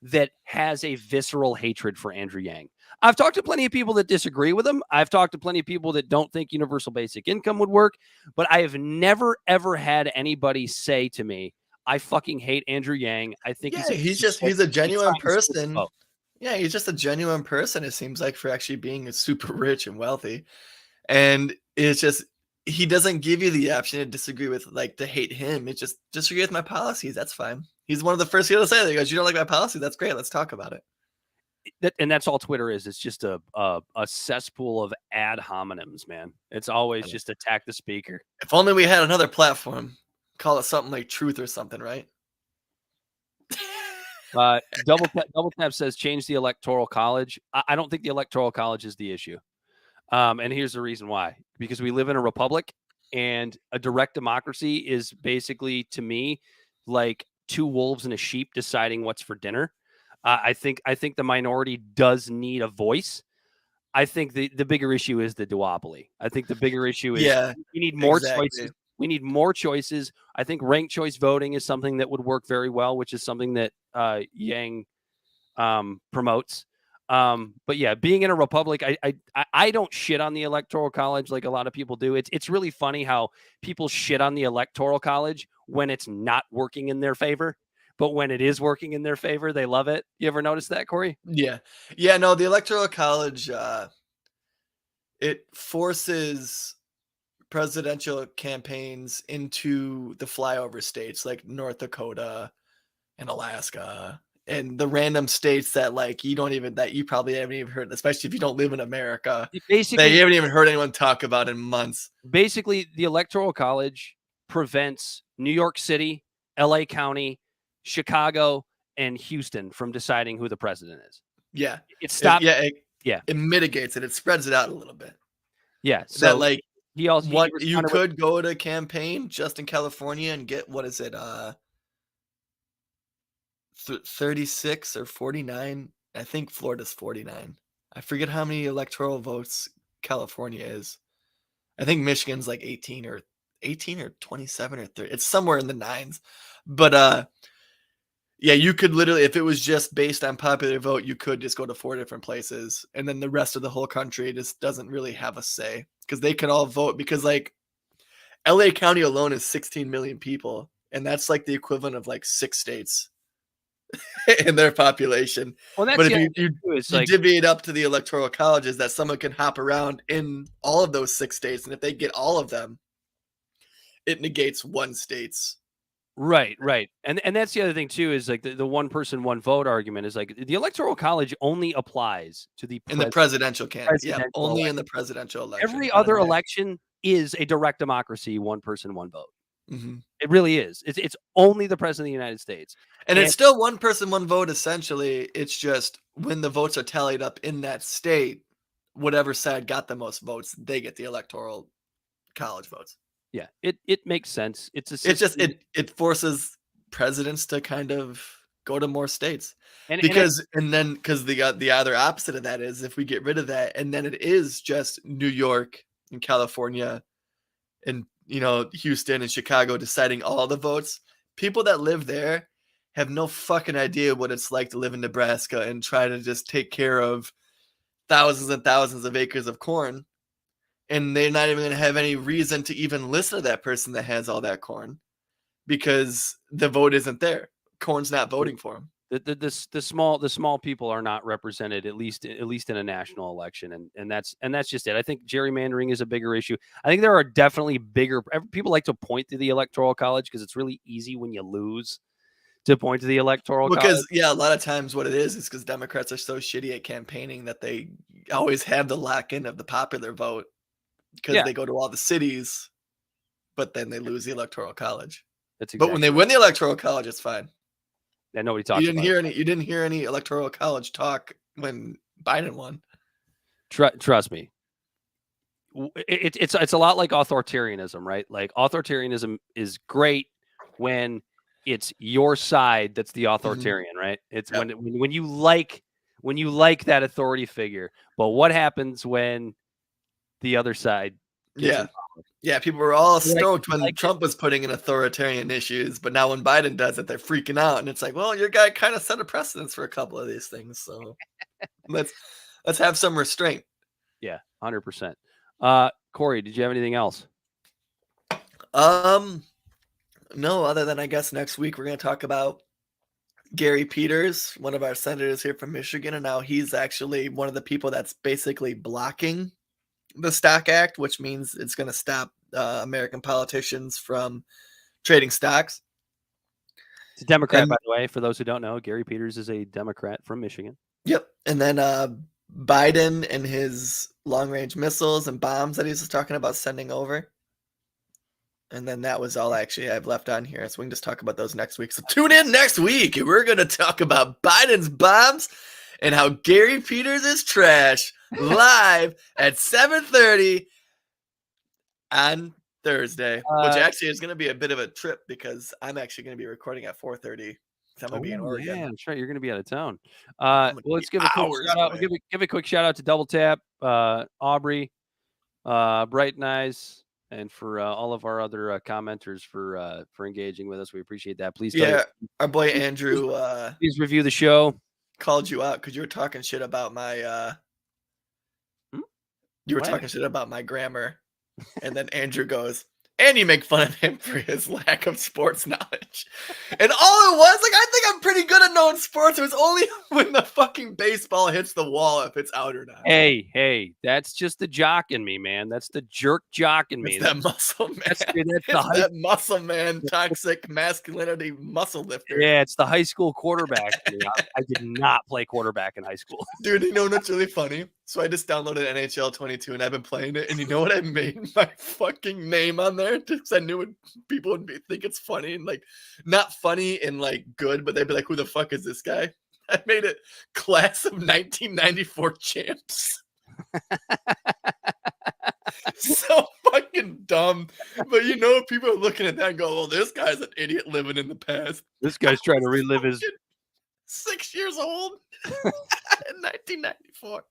that has a visceral hatred for Andrew Yang. I've talked to plenty of people that disagree with him. I've talked to plenty of people that don't think universal basic income would work, but I have never, ever had anybody say to me, I fucking hate Andrew Yang. I think
he's a genuine person. Yeah, he's just a genuine person, it seems like, for actually being super rich and wealthy. And it's just, he doesn't give you the option to disagree with, like, to hate him. It's just disagree with my policies. That's fine. He's one of the first people to say that. He goes, you don't like my policy? That's great. Let's talk about it.
And that's all Twitter is. It's just a cesspool of ad hominems, man. It's always just attack the speaker.
If only we had another platform. Call it something like Truth or something, right?
Double tap says change the electoral college. I don't think the electoral college is the issue. And here's the reason why. Because we live in a republic, and a direct democracy is basically, to me, like two wolves and a sheep deciding what's for dinner. I think the minority does need a voice. I think the bigger issue is the duopoly. I think the bigger issue is we need more choices. We need more choices. I think ranked choice voting is something that would work very well, which is something that Yang promotes. But yeah, being in a republic, I don't shit on the electoral college like a lot of people do. It's really funny how people shit on the electoral college when it's not working in their favor, but when it is working in their favor, they love it. You ever notice that, Corey?
Yeah. No, the electoral college, it forces presidential campaigns into the flyover states like North Dakota and Alaska and the random states that, like, that you probably haven't even heard, especially if you don't live in America. Basically, you haven't even heard anyone talk about in months.
Basically, the electoral college prevents New York City, LA County, Chicago, and Houston from deciding who the president is.
Yeah.
It stops.
It mitigates it. It spreads it out a little bit.
Yeah.
So that, like, you could go to campaign just in California and get, what is it? 36 or 49. I think Florida's 49. I forget how many electoral votes California is. I think Michigan's like 18 or 27 or 30. It's somewhere in the nines. But you could literally, if it was just based on popular vote, you could just go to 4 different places, and then the rest of the whole country just doesn't really have a say because they can all vote, because, like, LA County alone is 16 million people, and that's like the equivalent of like 6 states in their population.
Well,
but if you divvy it up to the electoral colleges, that someone can hop around in all of those 6 states, and if they get all of them, it negates one state's.
Right. And that's the other thing too, is like the one person, one vote argument is like the electoral college only applies to the
presidential candidate. Yeah, only in the presidential election.
Every other election is a direct democracy, one person, one vote.
Mm-hmm.
It really is. It's only the president of the United States.
And it's still one person, one vote, essentially. It's just when the votes are tallied up in that state, whatever side got the most votes, they get the electoral college votes.
Yeah, it makes sense.
It forces presidents to kind of go to more states, because the other opposite of that is if we get rid of that, and then it is just New York and California and Houston and Chicago deciding all the votes. People that live there have no fucking idea what it's like to live in Nebraska and try to just take care of thousands and thousands of acres of corn. And they're not even going to have any reason to even listen to that person that has all that corn, because the vote isn't there. Corn's not voting for them.
The small people are not represented, at least in a national election, and that's just it. I think gerrymandering is a bigger issue. I think there are definitely bigger. People like to point to the electoral college because it's really easy when you lose to point to the electoral college.
Because a lot of times what it is because Democrats are so shitty at campaigning that they always have the lock-in of the popular vote. Because they go to all the cities, but then they lose the electoral college.
That's
But when they win the Electoral College, it's fine.
And nobody talks about it.
You didn't hear any Electoral College talk when Biden won.
Trust me. It's a lot like authoritarianism, right? Like authoritarianism is great when it's your side that's the authoritarian, right? It's when you like that authority figure. But what happens when the other side gets involved?
Yeah, people were all stoked when Trump was putting in authoritarian issues, but now when Biden does it, they're freaking out, and it's like, well, your guy kind of set a precedence for a couple of these things, so let's have some restraint.
Yeah, 100%. Corey, did you have anything else?
No, other than I guess next week we're going to talk about Gary Peters, one of our senators here from Michigan, and now he's actually one of the people that's basically blocking the Stock Act, which means it's going to stop American politicians from trading stocks.
It's a Democrat, by the way. For those who don't know, Gary Peters is a Democrat from Michigan.
Yep. And then Biden and his long-range missiles and bombs that he's talking about sending over. And then that was all actually I've left on here. So we can just talk about those next week. So tune in next week. And we're going to talk about Biden's bombs and how Gary Peters is trash live at 7:30 on Thursday, which actually is going to be a bit of a trip because I'm actually going to be recording at 4:30. I'm going to be in Oregon.
Yeah, that's right. You're going to be out of town. Let's give a quick shout out. Give a quick shout out to Double Tap, Aubrey, Bright and Eyes, and for all of our other commenters for engaging with us. We appreciate that. Please,
our boy Andrew.
Please review the show.
Called you out because you were talking shit about my. You were talking shit about my grammar, and then Andrew goes, and you make fun of him for his lack of sports knowledge. And all it was, like, I think I'm pretty good at knowing sports. It was only when the fucking baseball hits the wall if it's out or not.
Hey, that's just the jock in me, man. That's the jerk jock in me.
It's that muscle man.
That's
that muscle man, toxic masculinity muscle lifter.
Yeah, it's the high school quarterback. I did not play quarterback in high school.
Dude, you know what's really funny? So I just downloaded NHL 22 and I've been playing it. And you know what I made my fucking name on there? Because I knew people would think it's funny and like not funny and like good, but they'd be like, who the fuck is this guy? I made it class of 1994 champs. So fucking dumb. But you know, people are looking at that and go, well, this guy's an idiot living in the past.
This guy's trying to relive his
6 years old in 1994.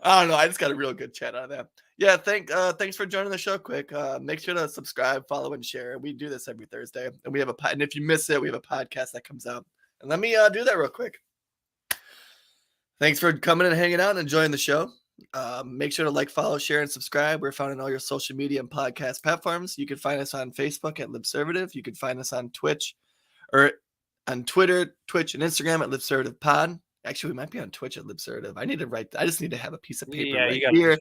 I don't know. I just got a real good chat out of that. Yeah, thanks for joining the show quick. Make sure to subscribe, follow, and share. We do this every Thursday. And we have and if you miss it, we have a podcast that comes out. And let me do that real quick. Thanks for coming and hanging out and enjoying the show. Make sure to like, follow, share, and subscribe. We're found on all your social media and podcast platforms. You can find us on Facebook at Libservative. You can find us on Twitch or on Twitter, Twitch, and Instagram at LibservativePod. Actually, we might be on Twitch at Libservative. I just need to have a piece of paper here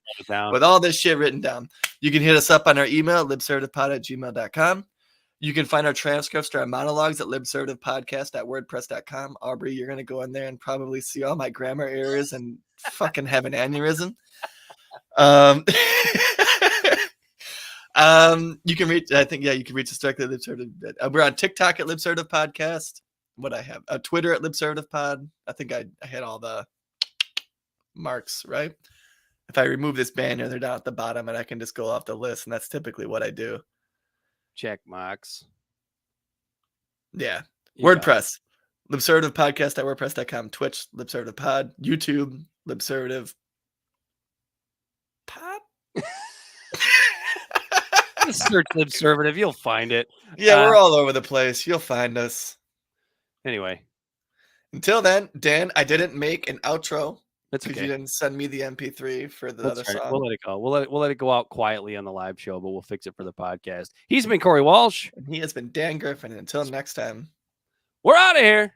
with all this shit written down. You can hit us up on our email, libservativepod@gmail.com. You can find our transcripts to our monologues at libservativepodcast.wordpress.com. Aubrey, you're going to go in there and probably see all my grammar errors and fucking have an aneurysm. You can reach us directly at Libservative. We're on TikTok at Libservative Podcast. What I have, Twitter at Libservative Pod. I think I hit all the marks, right? If I remove this banner, they're down at the bottom and I can just go off the list. And that's typically what I do.
Check marks.
Yeah. WordPress, libservativepodcast.wordpress.com. Twitch, Libservative Pod. YouTube, Libservative Pod.
Search Libservative, you'll find it.
Yeah, we're all over the place. You'll find us.
Anyway,
until then, Dan, I didn't make an outro.
That's okay.
You didn't send me the MP3 for the other song.
We'll let it go. We'll let it go out quietly on the live show, but we'll fix it for the podcast. He's been Corey Walsh.
And he has been Dan Griffin. And until next time,
we're out of here.